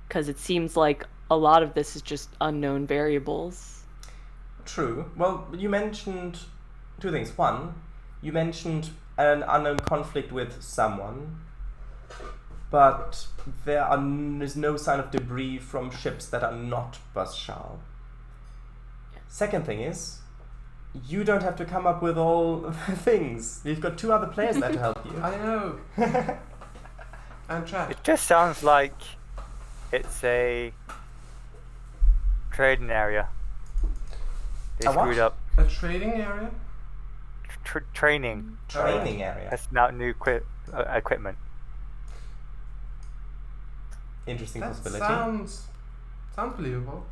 because it seems like a lot of this is just unknown variables. True. Well, you mentioned two things. One, you mentioned an unknown conflict with someone, but is no sign of debris from ships that are not Bashal. Second thing is, you don't have to come up with all the things. We've got two other players there to help you. I know. I'm trapped. It just sounds like it's a trading area. They A what? screwed up. A trading area? Training. Training area. Testing out new equipment. Interesting That possibility. sounds believable.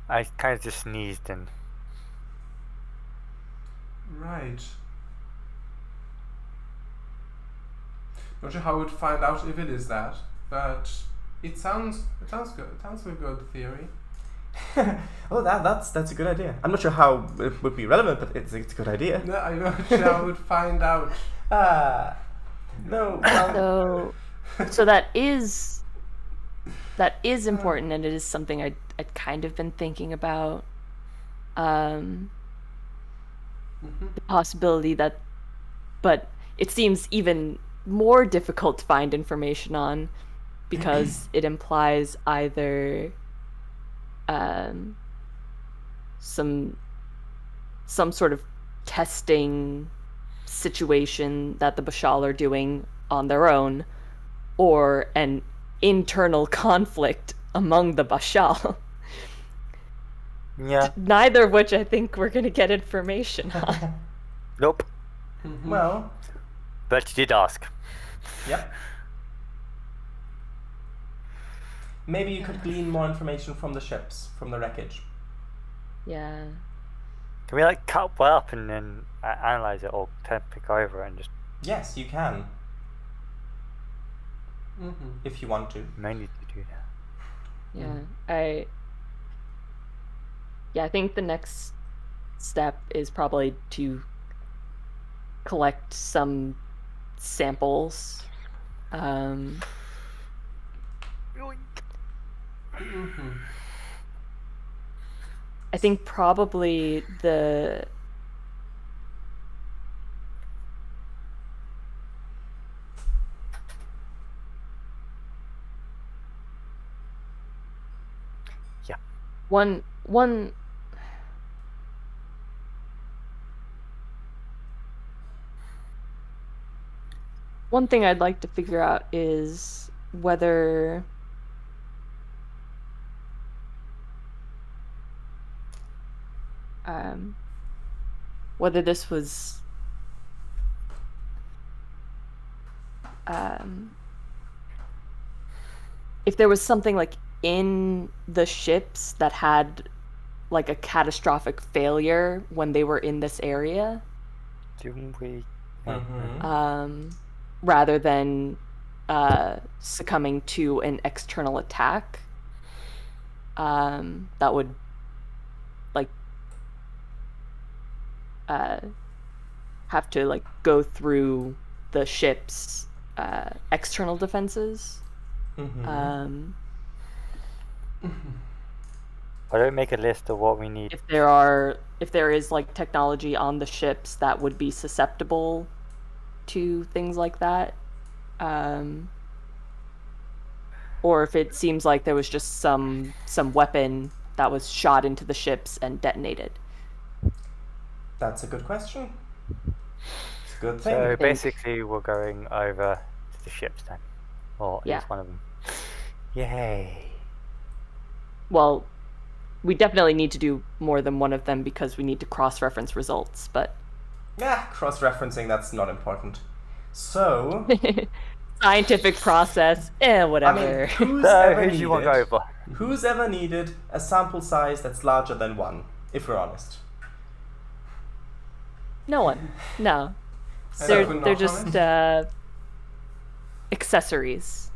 I kind of just sneezed and... Right. Not sure how we'd find out if it is that, but it sounds good. It sounds like a good theory. Oh, that's a good idea. I'm not sure how it would be relevant, but it's a good idea. No, I'm not sure how we'd find out. No. Well, So that is important, and it is something I'd kind of been thinking about. The possibility that, but it seems even more difficult to find information on, because it implies either some sort of testing situation that the Bashal are doing on their own, or an internal conflict among the Bashal. Yeah. Neither of which I think we're going to get information on. Nope. well, But you did ask. yep. Maybe you could glean more information from the ships, from the wreckage. Yeah. Can we like cut one up and then analyze it, or pick over and just Yes, you can, if you want to. mainly to do that? Yeah. I think the next step is probably to collect some samples. I think probably the one thing I'd like to figure out is whether this was if there was something like in the ships that had like a catastrophic failure when they were in this area. Do we? rather than succumbing to an external attack. That would like have to like go through the ship's external defenses. Mm-hmm. Why don't we make a list of what we need? If there is like technology on the ships that would be susceptible to things like that, or if it seems like there was just some weapon that was shot into the ships and detonated. That's a good question. It's a good thing. So think- basically, we're going over to the ships then, or at Yeah. least one of them. Yay! Well, we definitely need to do more than one of them because we need to cross-reference results, but Cross-referencing, that's not important. So, scientific process, whatever. who's So ever who do you want to go needed? for? Who's ever needed a sample size that's larger than 1? If we're honest. No one. No. And They're if we're not they're just honest? accessories.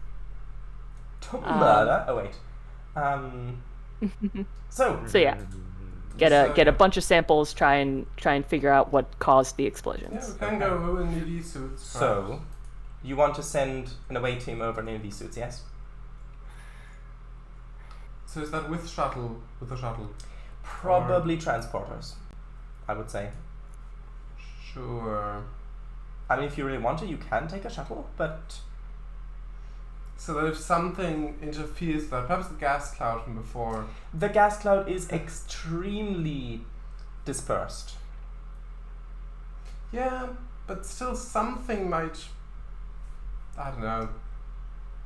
To murder. Oh wait. So So yeah, get a bunch of samples. Try and figure out what caused the Yeah, explosions. we can go who in EV suits. So, you want to send an away team over in these suits, yes? So is that with the shuttle? Probably transporters, I would say. Sure. I mean, if you really want to, you can take a shuttle, but So that if something interferes with that, perhaps the gas cloud from before. the gas cloud is extremely dispersed. Yeah, but still something might. I don't know.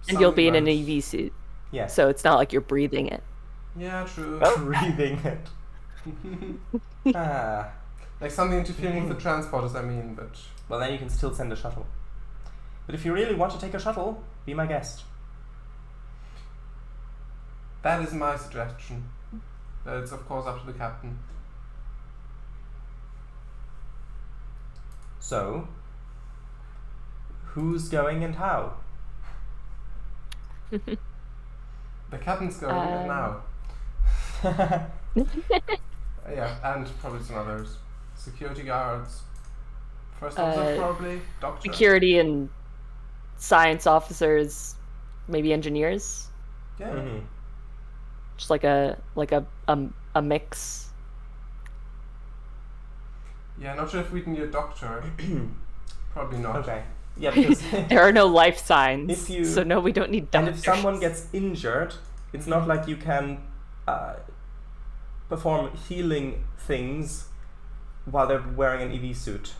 And you'll be in an Something EV suit, Yes. so it's not like you're breathing it. might- Yeah, true. Breathing it. Ah. Like something interfering with the transporters, I mean, but. Well, then you can still send a shuttle. But if you really want to take a shuttle, be my guest. That is my suggestion. It's of course up to the captain. So, who's going and how? The captain's going now. Yeah, and probably some others. Security guards. First officer, probably. Doctor. Security and science officers, maybe engineers. Yeah. Mhm. Just like a mix. Yeah, not sure if we'd need a doctor. Probably not. Okay. Yeah, because There are no life signs, If you- so no, we don't need and doctors. if someone gets injured, it's not like you can perform healing things while they're wearing an EV suit.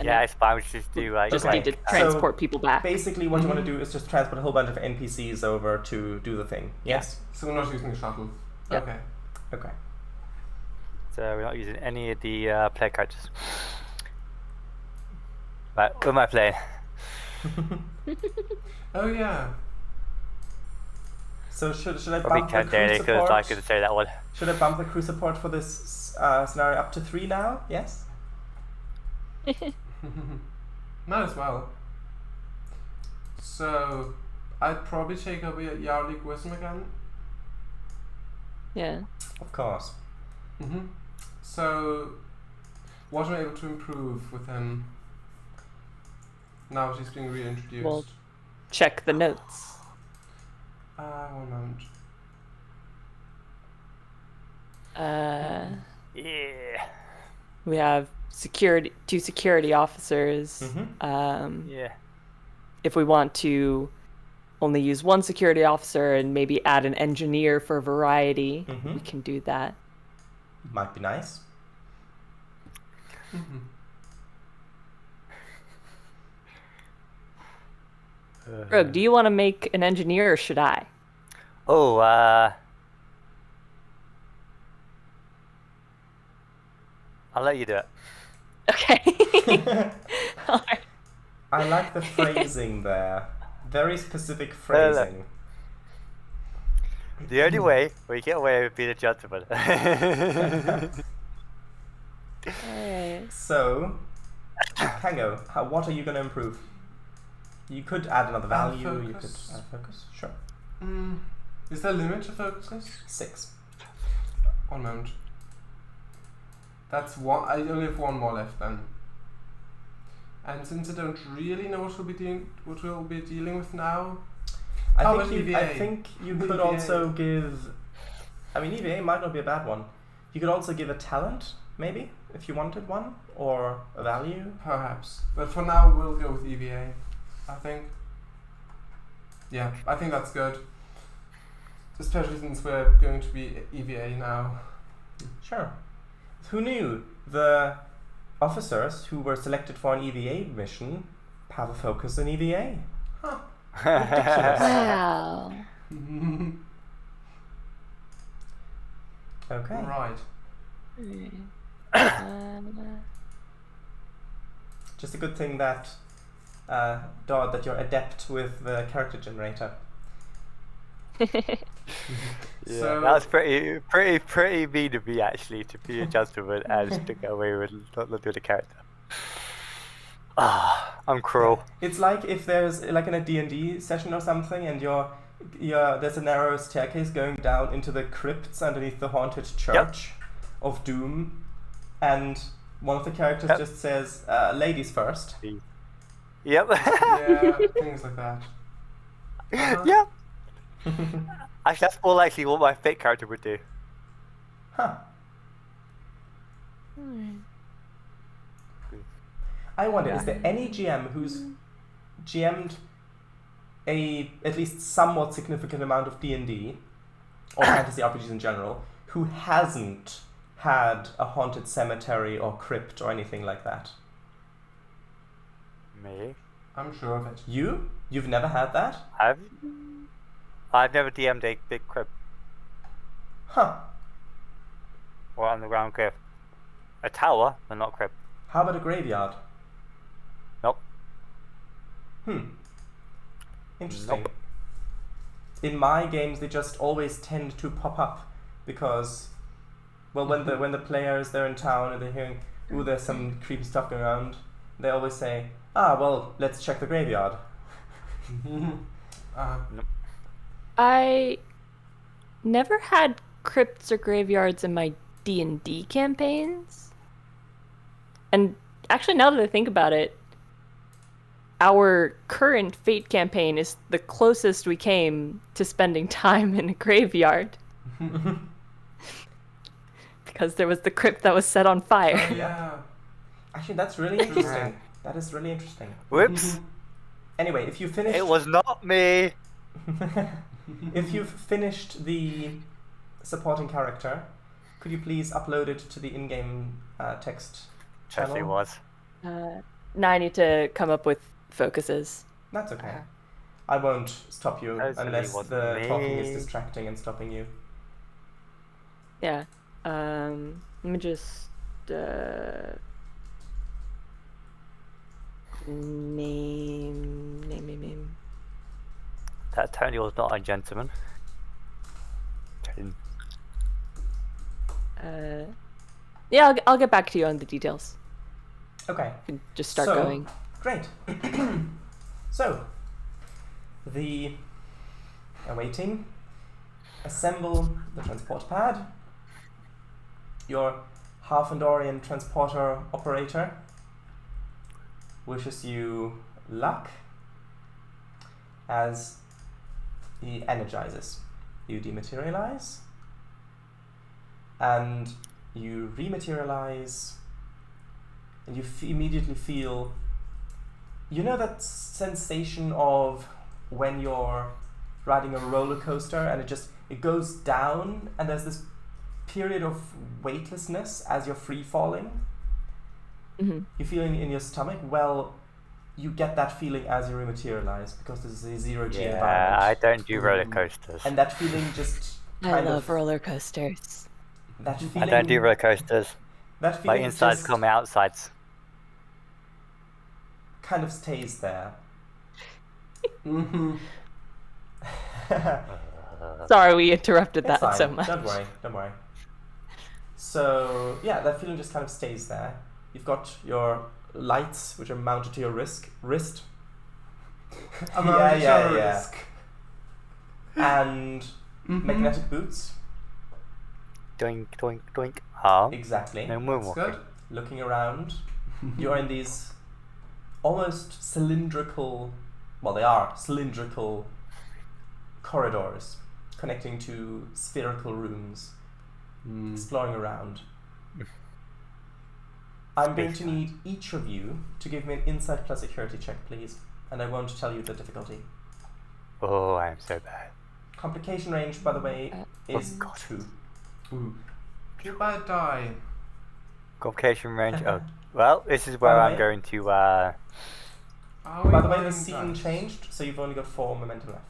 Yeah, I suppose just do like. just Okay. need to So transport people back. Basically, what you want to do is just transport a whole bunch of NPCs over to do the thing. Yes. So we're not using a shuttle. Yep. Okay. Okay. So we're not using any of the player characters. Right, who am I playing? Oh yeah. So should I Probably bump the can't crew dare because I could support? say that one. Should I bump the crew support for this scenario up to 3 now? Yes. Might as well. So, I'd probably take over Yarlik Wisdom again. Yeah. Of course. So, what am I able to improve with him now she's being reintroduced? Well, check the notes. 1 moment. Yeah. We have two security officers. Mm-hmm. Yeah. If we want to only use one security officer and maybe add an engineer for variety, Mhm. we can do that. Might be nice. Rogue, do you want to make an engineer or should I? Oh, I'll let you do it. Okay. Alright. I like the phrasing there. Very specific phrasing. The only way we get away with being a gentleman. Alright. So, Kango, what are you going to improve? You could add another value. You could Focus. add focus. Sure. Is there a limit to focuses? 6. 1 moment. That's one. I only have one more left then. And since I don't really know what we'll be dealing with now, How about I EVA? think you could EVA. also give. I mean, EVA might not be a bad one. You could also give a talent, maybe, if you wanted one, or a value. perhaps. But for now, we'll go with EVA. I think. Yeah, I think that's good. Especially since we're going to be EVA now. Sure. Who knew? The officers who were selected for an EVA mission have a focus in EVA. Huh. Wow. Okay. Right. Just a good thing that, Dodd, that you're adept with the character generator. Yeah, So- that's pretty mean of me actually to be a gentleman and to go away with not do the character. Ah, I'm cruel. It's like if there's like in a D&D session or something, and there's a narrow staircase going down into the crypts underneath the haunted church of doom, and one of the characters Yep. just says, "Ladies first." Yep. Yeah, things like that. Uh-huh. Yep. Actually, that's more likely what my fake character would do. Huh. I wonder, is there any GM who's GM'd at least somewhat significant amount of D&D, or fantasy RPGs in general, who hasn't had a haunted cemetery or crypt or anything like that? Me? I'm sure of it. You? You've never had that? I've never DM'd a big crypt Huh. or underground crypt. A tower, but not crypt. How about a graveyard? Nope. Interesting. Nope. In my games, they just always tend to pop up because, well, when the players they're in town and they're hearing, ooh, there's some creepy stuff going around, they always say, well, let's check the graveyard. I never had crypts or graveyards in my D&D campaigns. And actually, now that I think about it, our current Fate campaign is the closest we came to spending time in a graveyard. Because there was the crypt that was set on fire. Yeah. Actually, that's really interesting. That is really interesting. Whoops. Anyway, if you finished, It was not me. if you've finished the supporting character, could you please upload it to the in-game text channel? Certainly was. Now I need to come up with focuses. That's okay. I won't stop you That really unless wasn't the talking is me. distracting and stopping you. Yeah. Let me just name. That Tony was not a gentleman. Yeah, I'll get back to you on the details. Okay. You can just start So- going. Great. So, the away team assemble the transport pad. Your half-Andorian transporter operator wishes you luck as he energizes. You dematerialize, and you rematerialize, and you immediately feel, you know that sensation of when you're riding a roller coaster and it goes down and there's this period of weightlessness as you're free falling? Mm-hmm. You feel in your stomach? Well, you get that feeling as you rematerialize because this is a zero-G Yeah, environment. I don't do roller coasters. And that feeling just I kind love of... roller coasters. That I feeling, don't do roller coasters. that My feeling insides just call my outsides. kind of stays there. Sorry we interrupted It's that so fine. much. Don't worry. So yeah, that feeling just kind of stays there. You've got your lights, which are mounted to your wrist, American yeah. tourist. And magnetic boots. Doink, doink, doink. Ah, Exactly. no That's moonwalking. good. Looking around, you are in these almost cylindrical, well, they are cylindrical corridors connecting to spherical rooms, exploring around. I'm going to need each of you to give me an insight plus security check, please, and I won't tell you the difficulty. Oh, I am so bad. Complication range, by the way, is God. 2. Ooh. Goodbye, die. Complication range. Oh, well, this is By where the I'm way- going to. Are we By the way, the buying scene dice? changed, so you've only got 4 momentum left.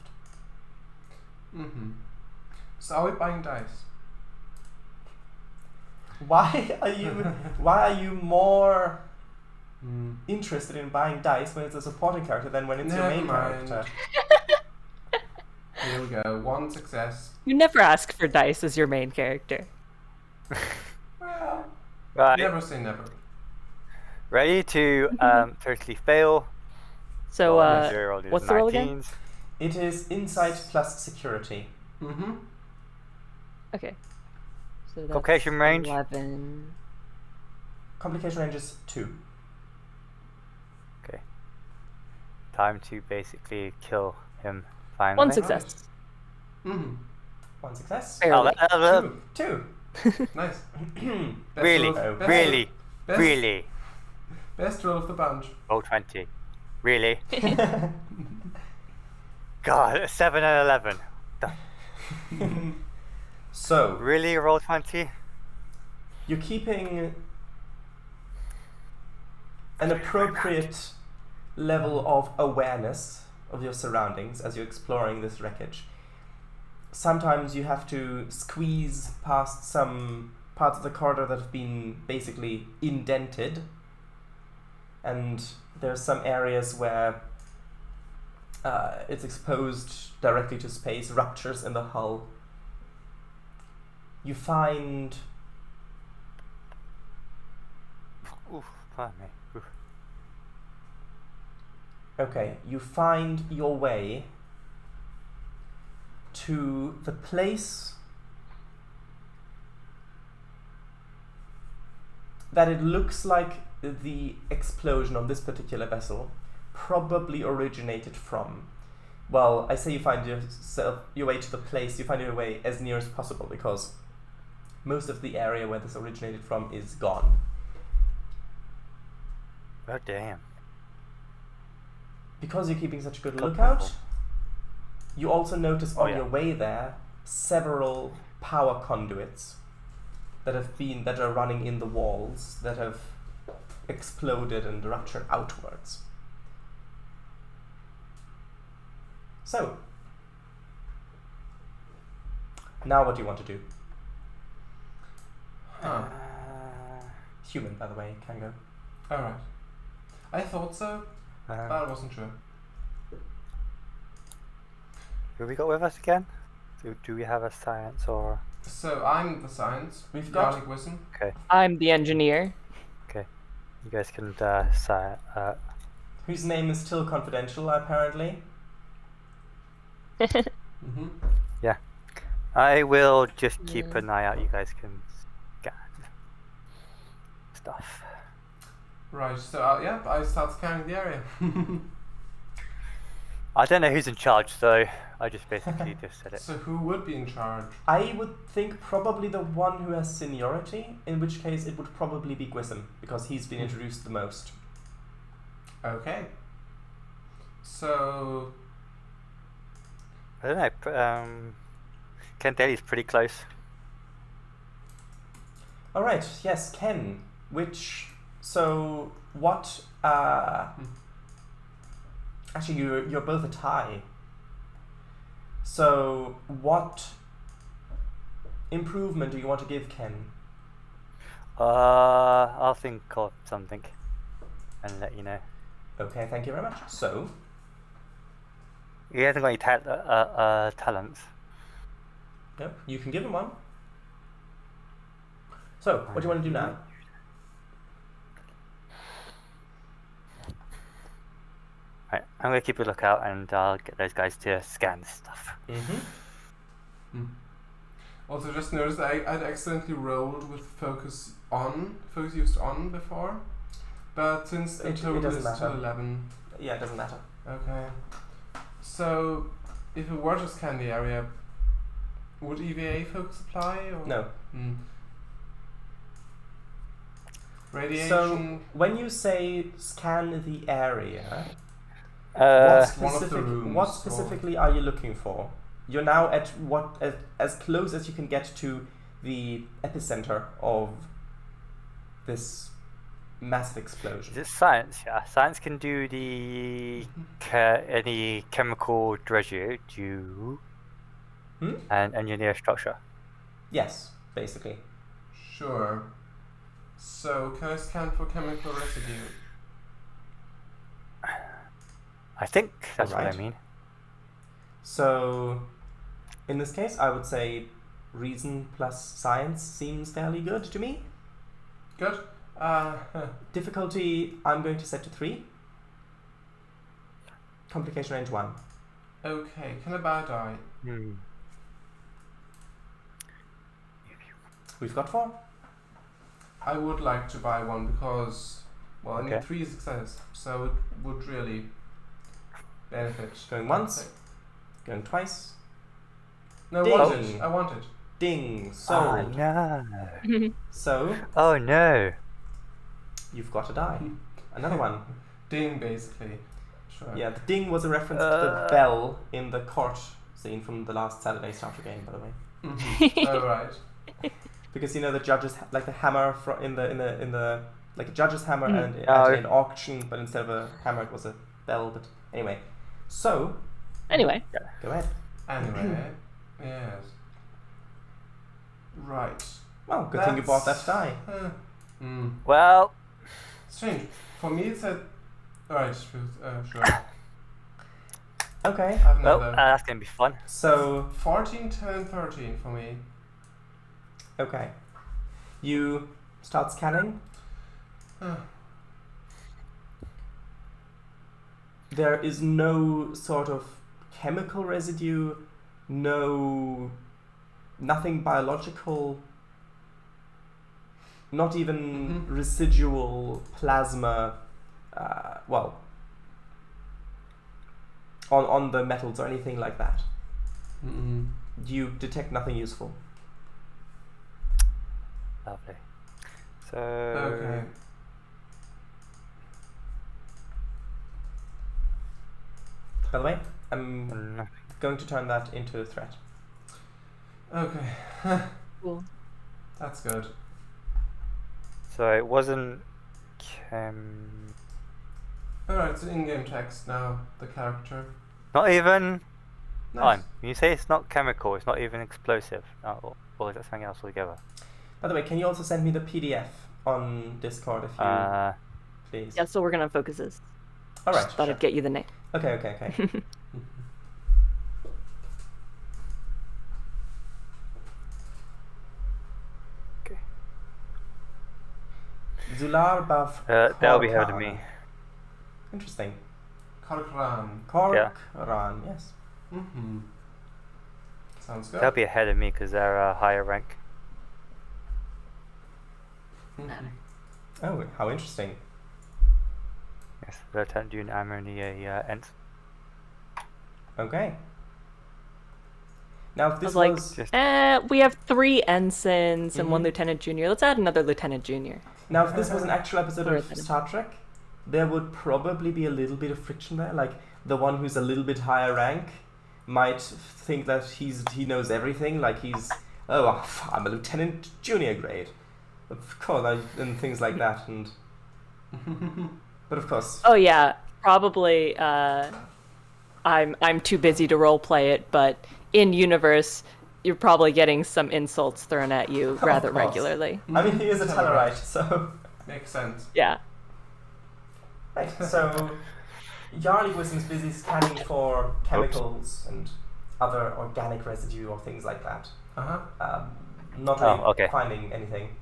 So are we buying dice? Why are you more interested in buying dice when it's a supporting character than when it's your Never main mind. character? Here we go. 1 success. You never ask for dice as your main character. Well, Right. never say never. Ready to totally fail. So, Roll 0, what's the roll again? 19s. It is insight plus security. Okay. So that's Complication range? 11. Complication range is 2. Okay. Time to basically kill him finally. 1 success. 1 success. Barely. Oh, 2. Nice. Best really? roll of- Really? Best, Really? Best roll of the bunch. Roll 20. Really? God, 7 and 11. So, Really? Roll 20? you're keeping an appropriate level of awareness of your surroundings as you're exploring this wreckage. Sometimes you have to squeeze past some parts of the corridor that have been basically indented, and there's some areas where it's exposed directly to space, ruptures in the hull. You find Oof, pardon me. Oof. you find your way to the place that it looks like the explosion on this particular vessel probably originated from. Well, I say you find your way to the place, you find your way as near as possible, because most of the area where this originated from is gone. Oh, damn. Because you're keeping such a good Couple. lookout, you also notice Oh, on yeah. your way there several power conduits that are running in the walls that have exploded and ruptured outwards. So, now what do you want to do? Huh. Human, by the way, Kango. Alright. I thought so, but I wasn't sure. Who we got with us again? Do we have a science or? So I'm the science. We've got- Garlic Wisdom. Okay, I'm the engineer. you guys can Whose name is still confidential, apparently. I will just keep Yeah. an eye out. You guys can scan stuff. Right, so yeah, I start scanning the area. I don't know who's in charge, so I just basically just said it. So who would be in charge? I would think probably the one who has seniority, in which case it would probably be Gwissom, because he's been introduced the most. Okay. So I don't know. Ken Daly's pretty close. Alright, yes, Ken. What, actually, you're both a tie. So, what improvement do you want to give Ken? I'll think of something and let you know. Okay, thank you very much. So, He hasn't got any talents. yep, you can give him one. So, what do you want to do now? Right, I'm gonna keep a lookout, and I'll get those guys to scan this stuff. Mm-hmm. Also, just noticed I'd accidentally rolled with focus used on before, but since the It total doesn't is matter. 11. Yeah, it doesn't matter. Okay. So, if it were to scan the area, would EVA focus apply? Or? No. Hmm. Radiation. So when you say scan the area, Uh, One of the rooms, what or- specifically are you looking for? You're now at as close as you can get to the epicenter of this massive explosion. is it science? Yeah, science can do the any chemical residue and engineer structure. Yes, basically. Sure. So, can I scan for chemical residue? I think that's what I Alright. mean. So, in this case, I would say reason plus science seems fairly good to me. Good. Difficulty, I'm going to set to 3. Complication range 1. Okay, can I buy a die? We've got 4. I would like to buy one because, well, I need Okay. 3 successes, so it would really benefit. Going once. Going twice. No, I Ding. want it. I want it. Ding. Oh Sold. no! So, Oh no! you've got a die. Another one. Ding, basically. Sure. Yeah, the ding was a reference to the bell in the court scene from the last Saturday Star Trek game, by the way. Mm-hmm. Oh, right. Because you know the judges like the hammer in the like a judge's hammer and Oh. at an auction, but instead of a hammer it was a bell. But anyway, so Anyway, go ahead. Anyway, yes. Right. Well, good thing you bought that die. Well, Strange. For me, it said. Alright, sure. Okay, I have well, another. that's gonna be fun. so 14, 10, 13 for me. okay, you start scanning. There is no sort of chemical residue, nothing biological, not even residual plasma, on the metals or anything like that. You detect nothing useful. Lovely. So. Okay. By the way, I'm Nothing. going to turn that into a threat. Okay. cool. That's good. So it wasn't Alright, it's an in-game text now, the character. not even. Nice. When you say it's not chemical, it's not even explosive. Or is that something else altogether? By the way, can you also send me the PDF on Discord if you please? Yeah, so we're gonna focus this. All right. Just thought I'd get you the name. Okay. Okay. Zular Bav. That'll be heard of me. Interesting. Karkran. Korkran, yes. Sounds good. They'll be ahead of me because they're a higher rank. Oh, how interesting. Yes, Lieutenant June, I'm only a Ent. Okay. Now, if this like, was we have 3 ensigns and 1 lieutenant junior. Let's add another lieutenant junior. now if this was an actual episode Or of lieutenant. Star Trek, there would probably be a little bit of friction there. Like the one who's a little bit higher rank might think that he knows everything. Like I'm a lieutenant junior grade, of course, and things like that. And but of course, Oh yeah, probably. I'm too busy to roleplay it, but in universe, you're probably getting some insults thrown at you rather course. regularly. I mean, he is a Tellarite, so Makes sense. Yeah. right. So Yarly Wisdom's busy scanning for chemicals and other organic residue or things like that. Not really okay. finding anything.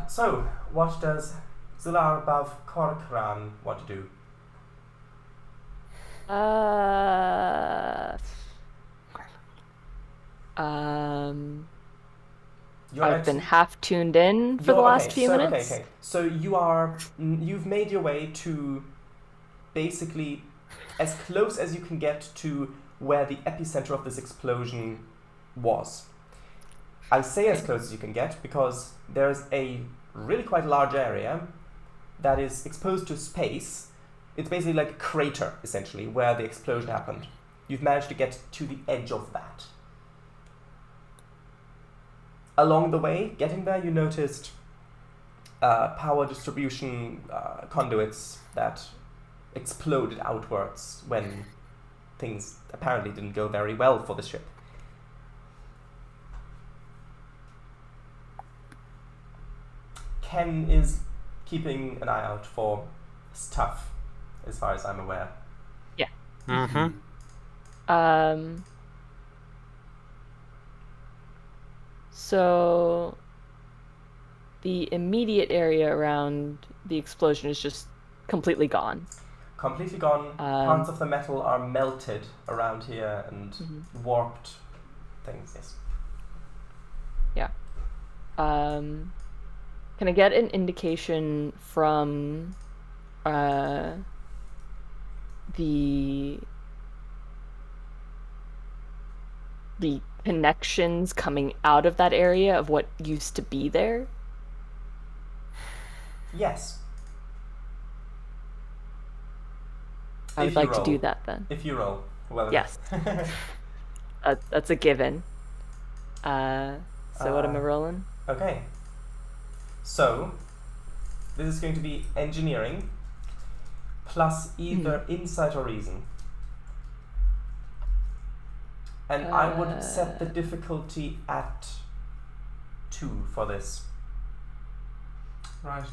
So, what does Zular Bav Korkran want to do? I've been half tuned in for the last few minutes. Okay. So you've made your way to basically as close as you can get to where the epicenter of this explosion was. I say as close as you can get because there's a really quite large area that is exposed to space. It's basically like a crater, essentially, where the explosion happened. You've managed to get to the edge of that. Along the way, getting there, you noticed power distribution conduits that exploded outwards when things apparently didn't go very well for the ship. Ken is keeping an eye out for stuff, as far as I'm aware. Yeah. Mm-hmm. So the immediate area around the explosion is just completely gone. Completely gone. Parts of the metal are melted around here and warped things, yes. Yeah. Can I get an indication from the connections coming out of that area of what used to be there? Yes. I would like to do that then. If you roll. Well, yes. That's a given. So what am I rolling? Okay. So, this is going to be engineering plus either insight or reason. And I would set the difficulty at 2 for this. Right.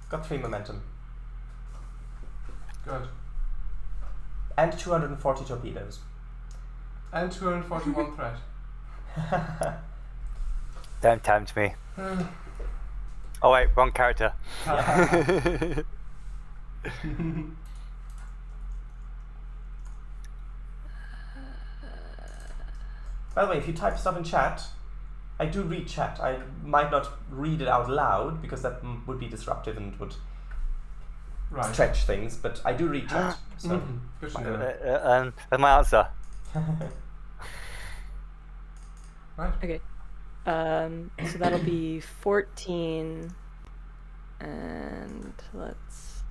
Got 3 momentum. Good. And 240 torpedoes. And 241 threat. Don't tempt me. Oh wait, wrong character. By the way, if you type stuff in chat, I do read chat. I might not read it out loud because that would be disruptive and would stretch things, but I do read chat. So. Good to know. That's my answer. Right. Okay. So that'll be 14, and let's.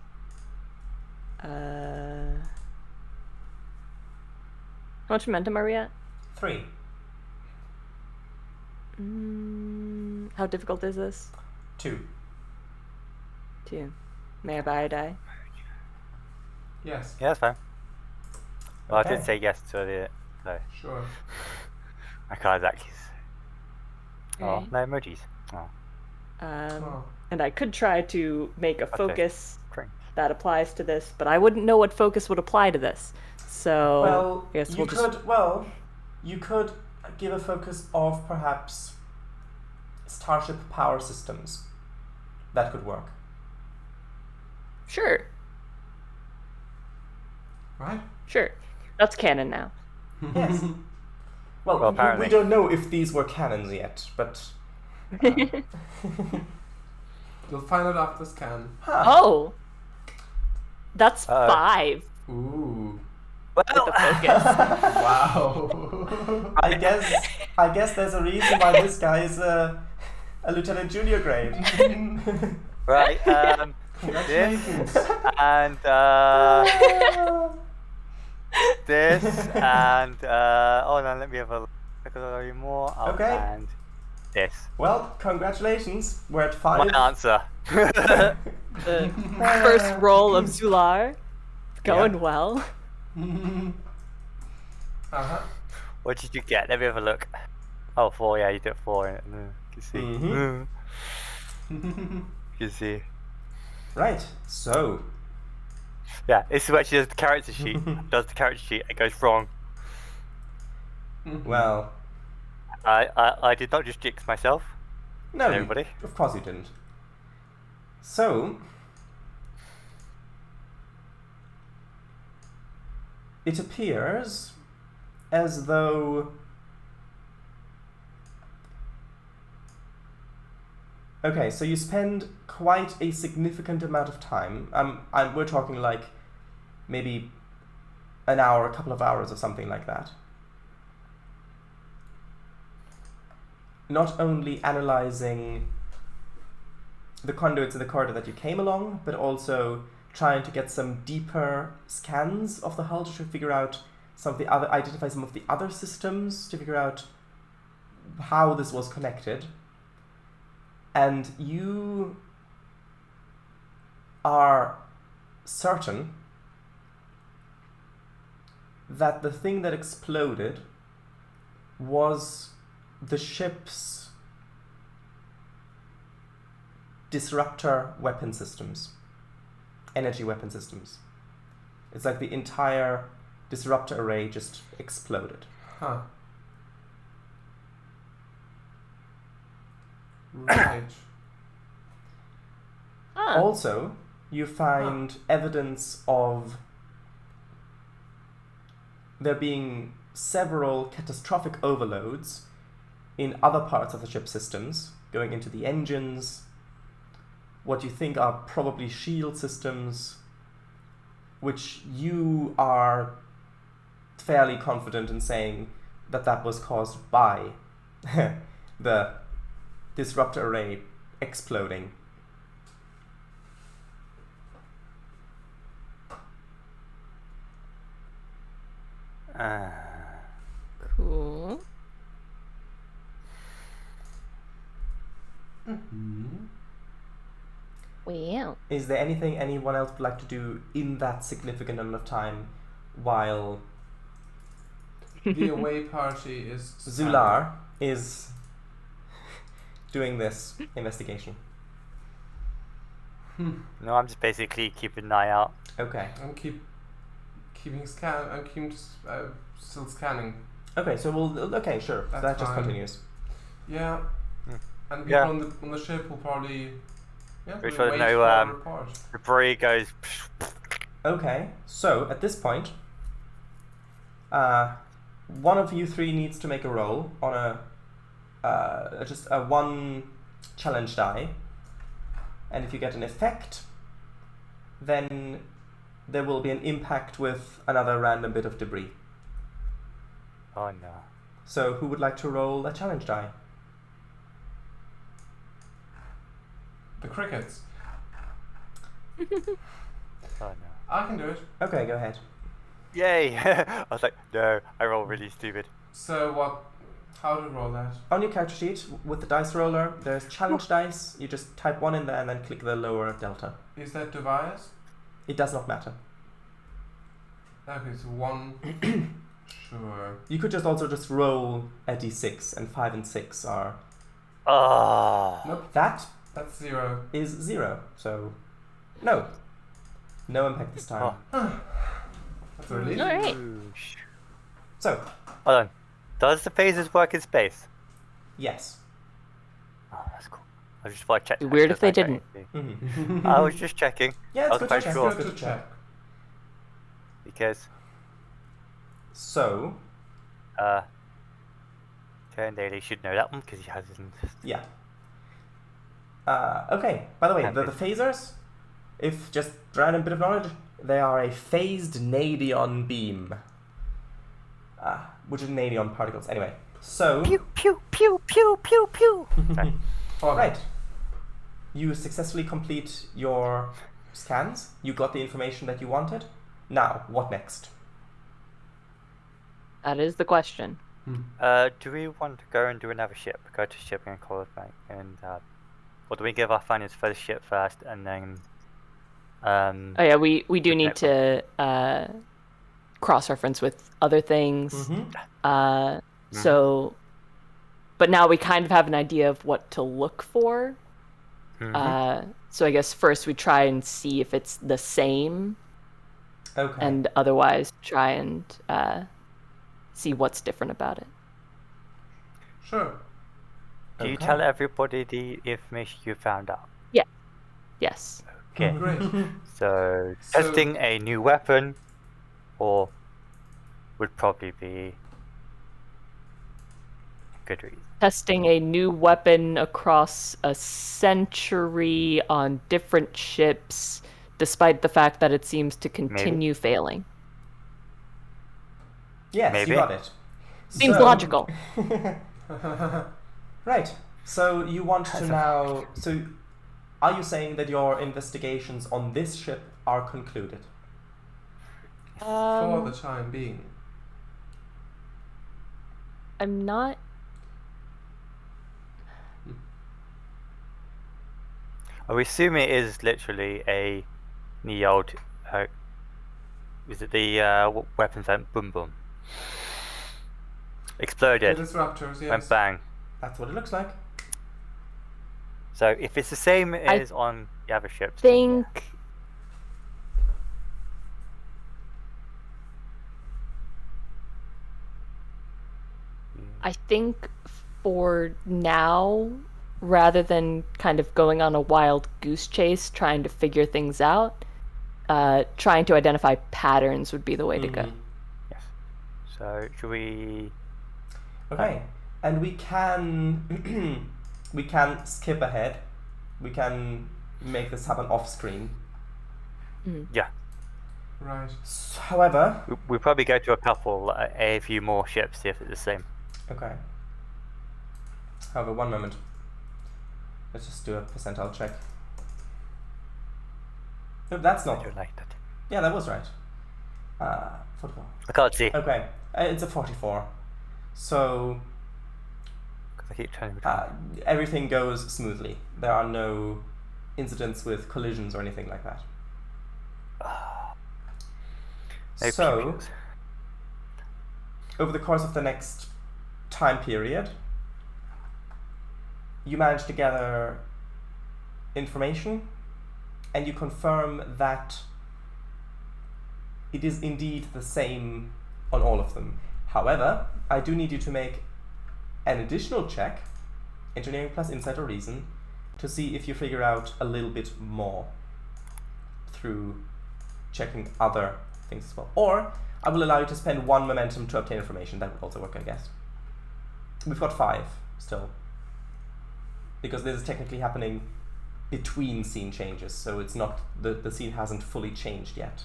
How much momentum are we at? 3. How difficult is this? 2. 2. May I buy a die? Yes. Yeah, that's fine. Well, Okay. I did say yes to the. No, Sure. my card's actually. Oh, Okay. no emojis. Oh, And I could try to make a focus great. that applies to this, but I wouldn't know what focus would apply to this. So Well, I guess you we'll could. just. Well, you could give a focus of perhaps starship power systems. That could work. Sure. Right. Sure. That's canon now. Yes. Well, Well, we apparently. don't know if these were cannons yet, but You'll find it after the scan. Oh! That's Uh-oh. 5 Ooh. with the focus. Wow. I guess there's a reason why this guy is a lieutenant junior grade. Right. This Congratulations. and this and oh no, let me have a look at you more. Oh, Okay. And this. Well, congratulations. We're at My 5. answer. The first roll of Zular. Going Yeah. well. Uh-huh. What did you get? Let me have a look. Oh, 4. Yeah, you did 4 in it. You can see. Mhm. You can see. Right. So, Yeah, this is what she does the character sheet. Does the character sheet. It goes wrong. well, I did not just jinx myself. no, Everybody. of course you didn't. So, it appears as though... Okay, so you spend quite a significant amount of time. We're talking like maybe an hour, a couple of hours or something like that. Not only analyzing the conduits in the corridor that you came along, but also trying to get some deeper scans of the hull to figure out identify some of the other systems, to figure out how this was connected. And you are certain that the thing that exploded was the ship's disruptor weapon systems, energy weapon systems. It's like the entire disruptor array just exploded. Huh. Right. Also, you find evidence of there being several catastrophic overloads in other parts of the ship systems, going into the engines, what you think are probably shield systems, which you are fairly confident in saying that was caused by the disruptor array exploding. Cool. Well. Is there anything anyone else would like to do in that significant amount of time while The away party is... Zular is doing this investigation? No, I'm just basically keeping an eye out. Okay. I'm keeping still scanning. Okay, so okay, sure. That's That just fine. continues. Yeah. Hmm. And people Yeah. on the ship will probably... Yeah, Which we'll one? wait No, for a report. Debris goes. Okay, so at this point, one of you three needs to make a roll on just a one challenge die, and if you get an effect, then there will be an impact with another random bit of debris. Oh no. So who would like to roll a challenge die? The crickets. Oh no. I can do it. Okay, go ahead. Yay! I was like, no, I roll really stupid. So what... How to roll that? On your character sheet, with the dice roller, there's challenge dice. You just type one in there and then click the lower delta. Is that Doviah's? It does not matter. Okay, so 1... Sure. You could also just roll a d6, and 5 and 6 are... Oh. Nope, That that's 0. is 0, so no. No impact this time. That's a relief. Alright. So, Hold on. Does the phasers work in space? yes. Oh, that's cool. I just thought I checked. Be weird if they just like didn't. Mm-hmm. I was just checking. Yeah, I it's was good quite to check. sure. It's good to check. Because So, Turn Daily should know that one because he has his. yeah. Okay, by the way, the Happy. phasers, if just random bit of knowledge, they are a phased nadion beam. Which is nadion particles. Anyway, so... Pew pew pew pew pew pew. Okay. Right. You successfully complete your scans. You got the information that you wanted. Now, what next? That is the question. Do we want to go and do another ship? Go to shipping and call it back, and or do we give our findings for the ship first and then? Oh yeah, we do need Okay. to cross-reference with other things. Mm-hmm. So, but now we kind of have an idea of what to look for. So I guess first we try and see if it's the same, Okay. and otherwise try and see what's different about it. Sure. Do you Okay. tell everybody the information you found out? Yes. Okay. Great. So So- testing a new weapon, or would probably be a good reason. Testing a new weapon across a century on different ships, despite the fact that it seems to continue failing. Yes, Maybe. you got it. Seems logical. Right. So you want to now... So are you saying that your investigations on this ship are concluded? For the time being. I'm not... We assume it is literally a the old. Is it the weapons that boom boom The exploded? disruptors, yes. Went bang. That's what it looks like. So if it's the same as on the other ships, think... I think for now, rather than kind of going on a wild goose chase trying to figure things out, trying to identify patterns would be the way to go. Yes. So should we? Okay. And we can we can skip ahead. We can make this happen off screen. Yeah. Right. However, We probably go to a few more ships see if it's the same. okay. However, one moment. Let's just do a percentile check. No, that's not. Like that. Yeah, that was right. 44. I can't see. Okay, it's a 44. So 'Cause I keep turning. everything goes smoothly. There are no incidents with collisions or anything like that. No So, pew-pews. over the course of the next time period, you manage to gather information and you confirm that it is indeed the same on all of them. However, I do need you to make an additional check, engineering plus insight or reason, to see if you figure out a little bit more through checking other things as well. Or I will allow you to spend 1 momentum to obtain information. That would also work, I guess. We've got 5 still, because this is technically happening between scene changes, so it's not the scene hasn't fully changed yet.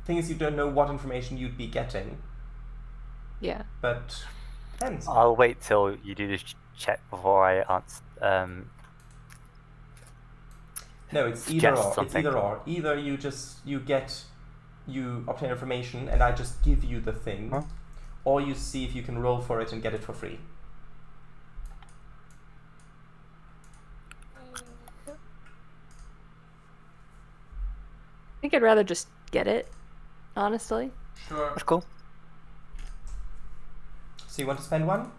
Thing is, you don't know what information you'd be getting, Yeah. but depends. I'll wait till you do this check before I answer. No, it's either suggest or. It's something. either or. Either you obtain information and I just give you the thing, Huh? or you see if you can roll for it and get it for free. I think I'd rather just get it, honestly. Sure. That's cool. So you want to spend 1?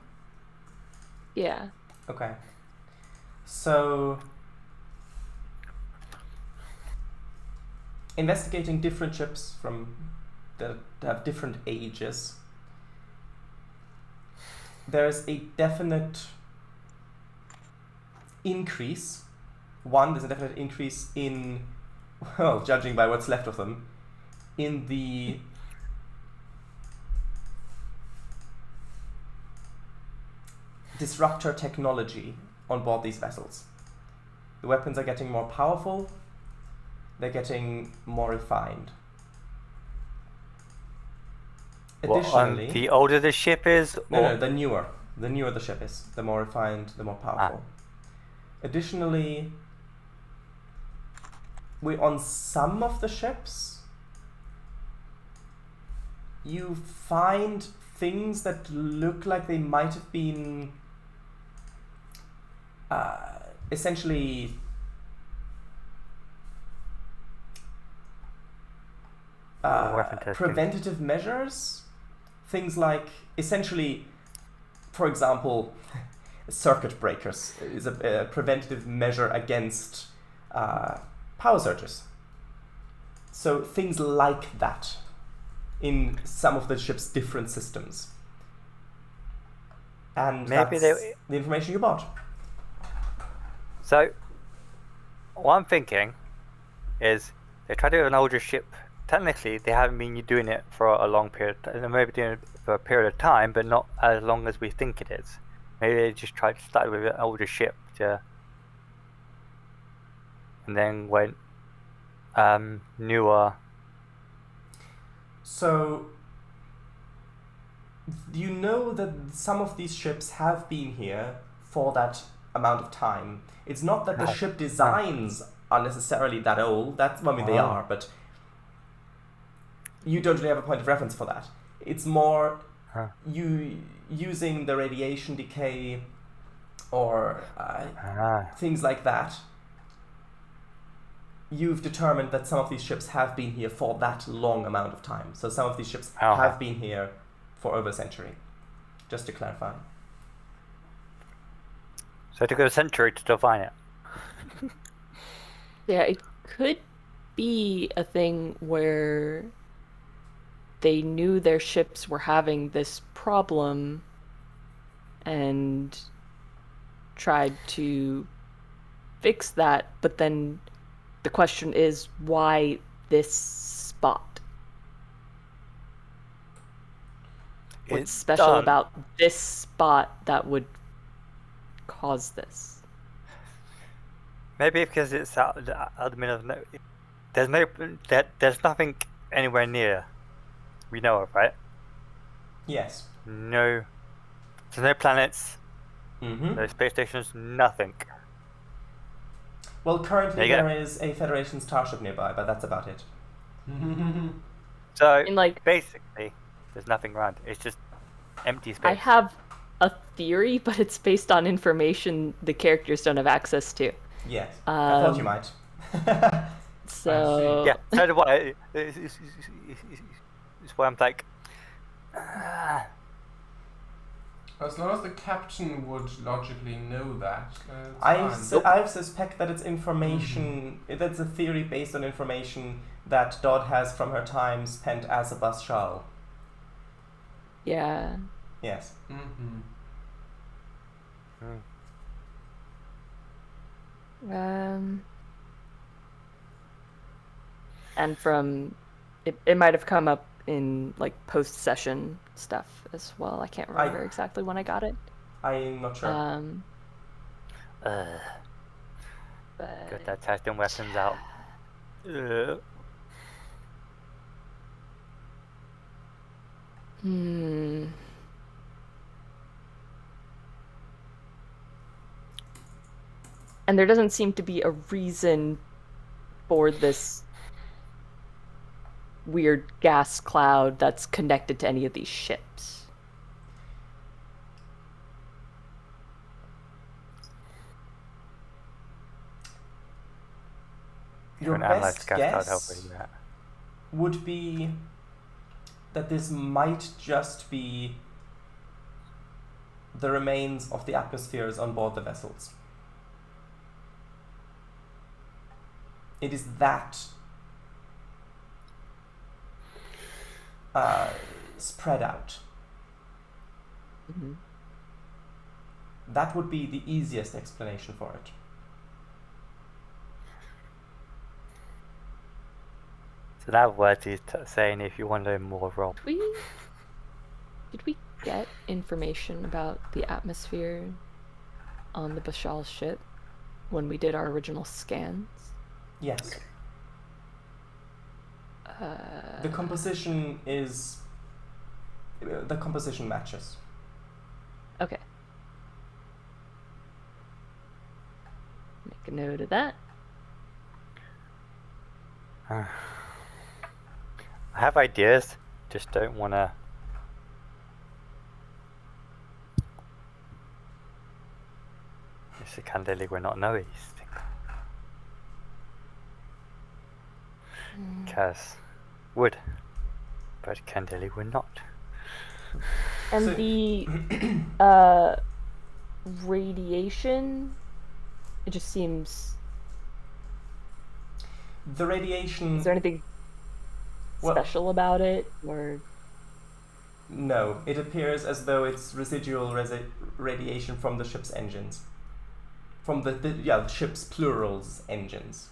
Yeah. Okay. So, investigating different ships that have different ages, there's a definite increase. There's a definite increase in, well, judging by what's left of them, in the disruptor technology on board these vessels. The weapons are getting more powerful, they're getting more refined. Additionally, The older the ship is, no, the newer the ship is, the more refined, the more powerful. Additionally, on some of the ships, you find things that look like they might have been essentially weapon testing. preventative measures. Things like, essentially, for example, circuit breakers is a preventative measure against power surges. So things like that in some of the ship's different systems. And Maybe that's the information you bought. So, what I'm thinking is they try to do an older ship. Technically, they haven't been doing it for a long period. They may be doing it for a period of time, but not as long as we think it is. Maybe they just tried to start with an older ship and then went newer. So, you know that some of these ships have been here for that amount of time. It's not that the Right. ship designs are necessarily that old. That's, I mean, they are, but you don't really have a point of reference for that. It's more you using the radiation decay or things like that. You've determined that some of these ships have been here for that long amount of time. So some of these ships have been here for over a century. Just to clarify. So it took a century to define it. Yeah, it could be a thing where they knew their ships were having this problem and tried to fix that, but then the question is, why this spot? What's It's special done. about this spot that would cause this? Maybe because it's out the middle of no. There's nothing anywhere near. We know of, right? Yes. No. There's no planets. Mm-hmm. No space stations. Nothing. Well, currently There you there is a Federation starship nearby, but that's about it. So mean, like- basically, there's nothing around. It's just empty space. I have a theory, but it's based on information the characters don't have access to. Yes. I thought you might. So Yeah. So do I. It's why I'm like. As long as the captain would logically know that, it's I suspect that it's information. That's a theory based on information that Dodd has from her time spent as a Bashal. yeah. Yes. Mm-hmm. And from it might have come up in like post-session stuff as well. I can't remember exactly when I got it. I'm not sure. But Got that testing weapons out. And there doesn't seem to be a reason for this weird gas cloud that's connected to any of these ships. Your An analyzed best gas cloud help guess with that. would be that this might just be the remains of the atmospheres on board the vessels. It is that spread out. Mm-hmm. That would be the easiest explanation for it. So that word is saying if you want to know more, Rob. Did we get information about the atmosphere on the Bashal ship when we did our original scans? Yes. The composition matches. Okay. Make a note of that. I have ideas, just don't want to. It's a candidly we're not know these things. Because would, but candidly we're not. And So- the radiation, it just seems. The radiation. Is there anything Well- special about it, or? No, it appears as though it's residual radiation from the ship's engines. From the ship's plural's engines.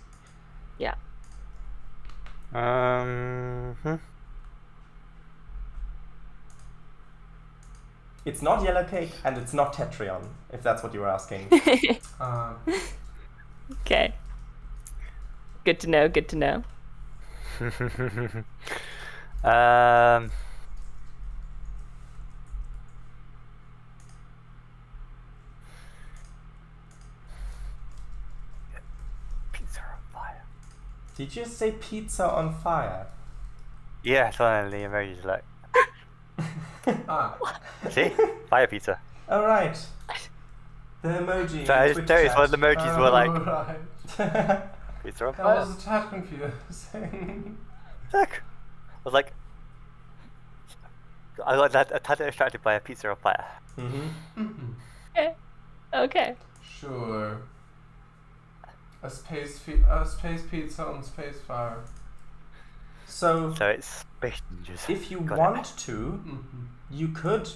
Yeah. It's not yellow cake and it's not tetrion, if that's what you were asking. Okay. Good to know, good to know. Pizza on fire. Did you say pizza on fire? Yeah, suddenly emojis like, see? Fire pizza. Alright. The emoji. So I just noticed one of the emojis were like, Right. pizza on That fire. was a tad confusing. Look. I was like, I got that a tad distracted by a pizza on fire. Mm-hmm. Okay. Sure. A space pizza on space fire. So So it's space ninjas. if you Got it. want to, you could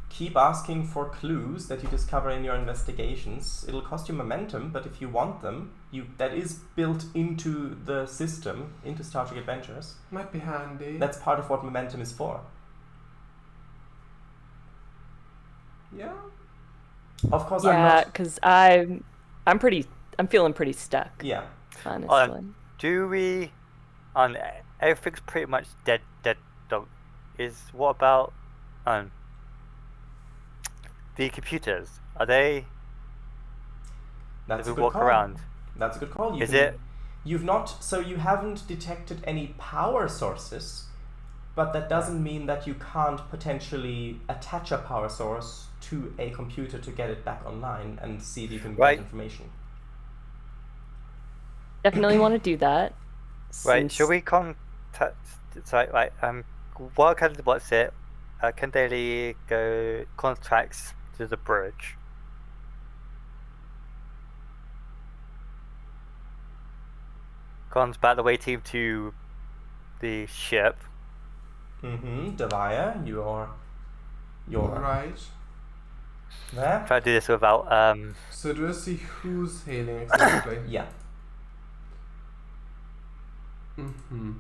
keep asking for clues that you discover in your investigations. It'll cost you momentum, but if you want them, that is built into the system, into Star Trek Adventures. Might be handy. That's part of what momentum is for. Yeah. Of course, I'm Yeah, not. because I'm feeling pretty stuck, Yeah. honestly. Do we? On everything's pretty much dead. Dog. What about the computers? Are they? That's Do a we good walk call. around? That's a good call. Is it? You've not. So you haven't detected any power sources, but that doesn't mean that you can't potentially attach a power source to a computer to get it back online and see if you can Right. get information. Definitely want to do that. Right. since- Should we contact? Sorry. Right. What can what's it? Can they go contracts to the bridge? Cons back the way team to the ship. Mm-hmm. Doviah, you're Right. there. Try to do this without So do I see who's hailing exactly? Yeah. Mm-hmm.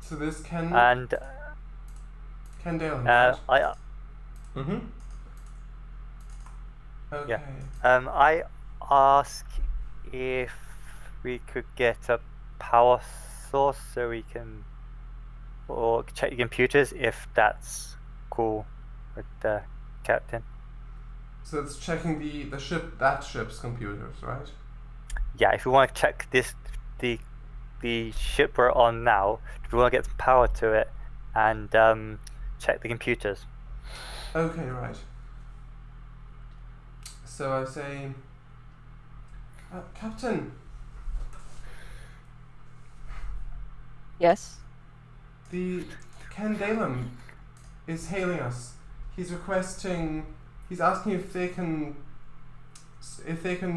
So this Ken and Dale, right? Mm-hmm. Okay. I ask if we could get a power source so we can, or check the computers if that's cool with the captain. So it's checking the ship's computers, right? Yeah, if we want to check the ship we're on now, if we want to get some power to it and check the computers. Okay, right. So I say, Captain, Yes. the Ken Dalem is hailing us. He's asking if they can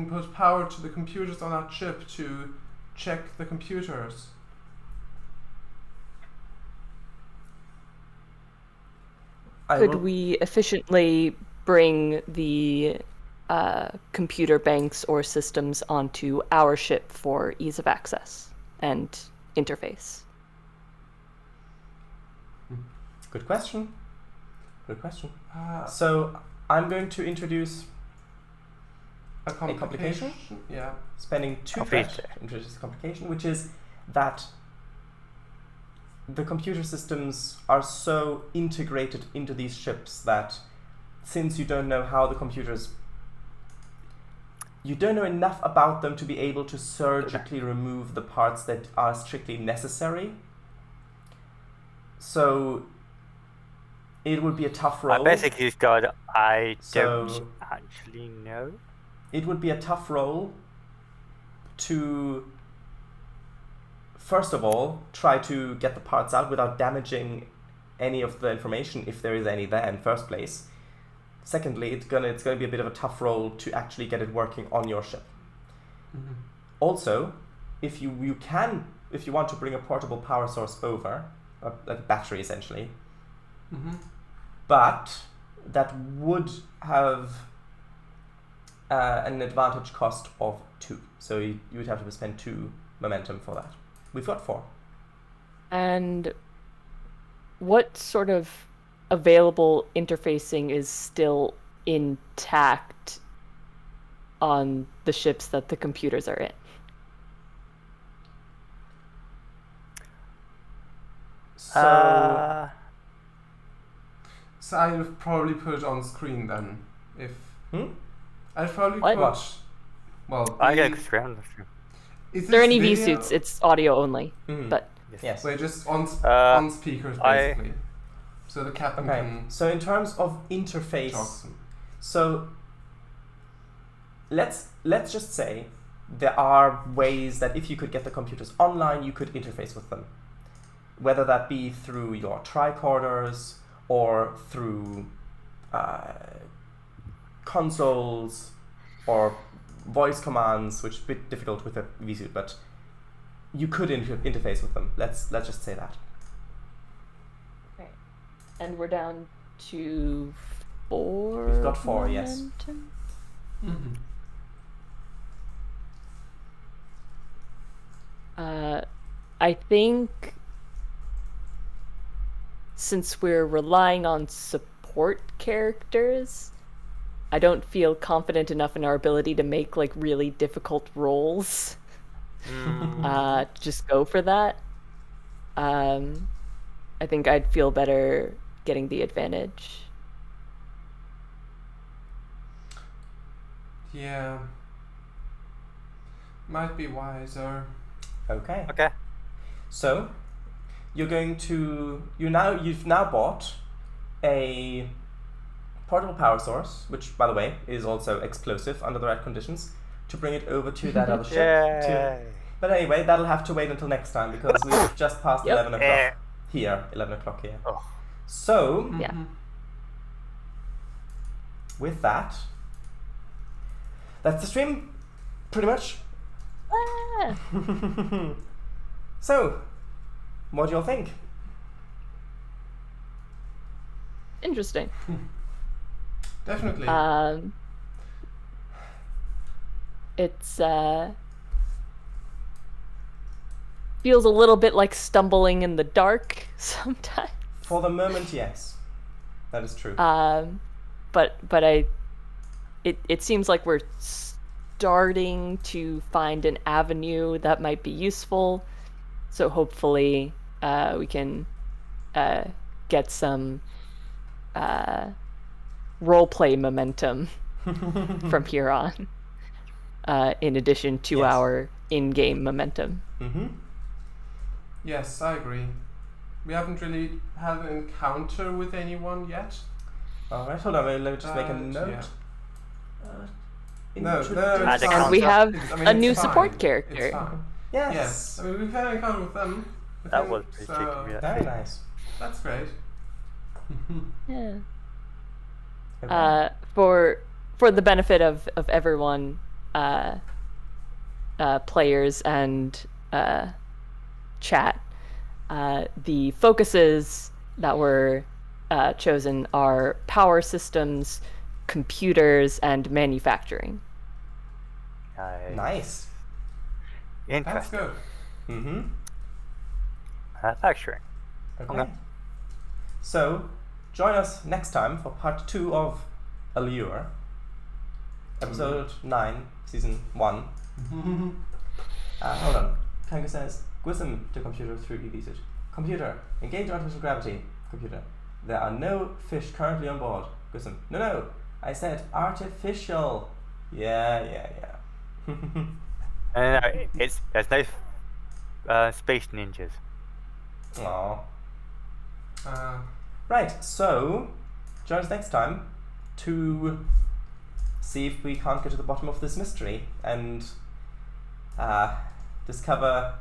put power to the computers on that ship to check the computers. Could we efficiently bring the computer banks or systems onto our ship for ease of access and interface? Good question. Good question. Uh, So I'm going to introduce a complication? Yeah. spending 2 Complete. threat to introduce a complication, which is that the computer systems are so integrated into these ships that since you don't know how the computers, you don't know enough about them to be able to surgically remove the parts that are strictly necessary. So it would be a tough I role. basically just got, I So- don't actually know. It would be a tough role to, first of all, try to get the parts out without damaging any of the information, if there is any there in first place. Secondly, it's gonna be a bit of a tough role to actually get it working on your ship. Mm-hmm. Also, if you want to bring a portable power source over, like a battery essentially, but that would have an advantage cost of 2. So you would have to spend 2 momentum for that. We've got 4. And what sort of available interfacing is still intact on the ships that the computers are in? So, So I'd have probably put it on screen then. If I'd probably What? put. Well, I get scrambled. is If there are this any V video? suits, it's audio only. Mhm. But yes. We're just on speakers I- basically. So the captain Okay. can So in terms of talk interface, some. so let's just say there are ways that if you could get the computers online, you could interface with them. Whether that be through your tricorders or through consoles or voice commands, which is a bit difficult with a vSuit, but you could interface with them. Let's just say that. and we're down to 4. We've got 4, yes. momentum? I think since we're relying on support characters, I don't feel confident enough in our ability to make like really difficult rolls. Just go for that. I think I'd feel better getting the advantage. Yeah. Might be wiser. Okay. Okay. So you've now bought a portable power source, which by the way is also explosive under the right conditions, to bring it over to that other ship. Yay. But anyway, that'll have to wait until next time because we've just passed Yep. 11 o'clock here. 11 o'clock here. Oh. So Yeah. with that, that's the stream, pretty much. Ah! So, what do y'all think? Interesting. Definitely. It's feels a little bit like stumbling in the dark sometimes. For the moment, yes, that is true. But it seems like we're starting to find an avenue that might be useful. So hopefully we can get some roleplay momentum from here on, in addition to Yes. our in-game momentum. Yes, I agree. We haven't really had an encounter with anyone yet. Alright, hold on, let me just make a But, note. No, Introduce- Magic And counter. we have It's- I mean, a it's new fine. support It's character. fine. Yes. Yes, I mean we've had an encounter with them. I That think, was pretty so cheeky, yeah. Very nice. That's great. Yeah. Okay. For the benefit of everyone, players and chat, the focuses that were chosen are power systems, computers, and manufacturing. Nice. That's Interesting. good. Manufacturing. Okay. So, join us next time for part 2 of Allure, episode 9, season 1. Hold on. Kango says, Gwism to computer through EV suit. Computer, engage artificial gravity. Computer, there are no fish currently on board. Gwism, no, I said artificial. Yeah. There's no space ninjas. Aww. Right, so join us next time to see if we can't get to the bottom of this mystery and discover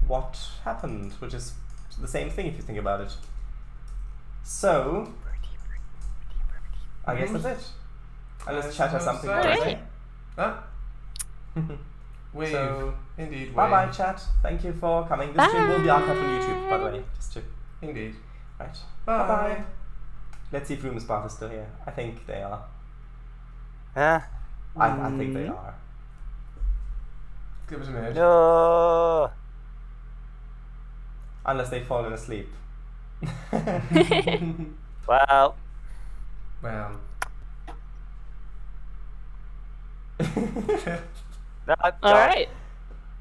what happened, which is the same thing if you think about it. So, I guess that's it. Unless chat has something to Okay. say. Huh? Wave. So, Indeed, wave. bye bye, chat. Thank you for coming. This stream will be archived on YouTube, by the way. Just to. Indeed. Right. Bye. Bye. Let's see if Room Spark is still here. I think they are. Huh? I think they are. Give it a minute. No. Unless they've fallen asleep. Well. Well. No, All right.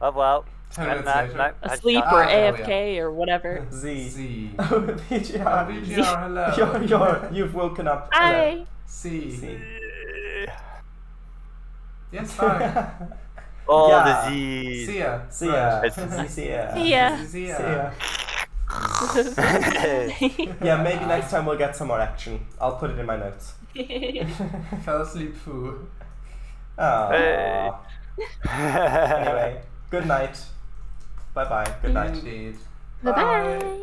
Oh well. 10 minutes No, later. no, Asleep Ah, or there we AFK or whatever. Z. C. Oh, VGR. VGR, hello. You've woken up. Hi. C. C. Yes, hi. All Yeah. the Z's. See ya. See ya. It's- See ya. See ya. See See ya. ya. Yeah, maybe next time we'll get some more action. I'll put it in my notes. Fell asleep, foo. Aww. Anyway, good night. Bye bye. Good night. Indeed. Bye-bye.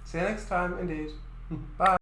See you next time, indeed. Bye.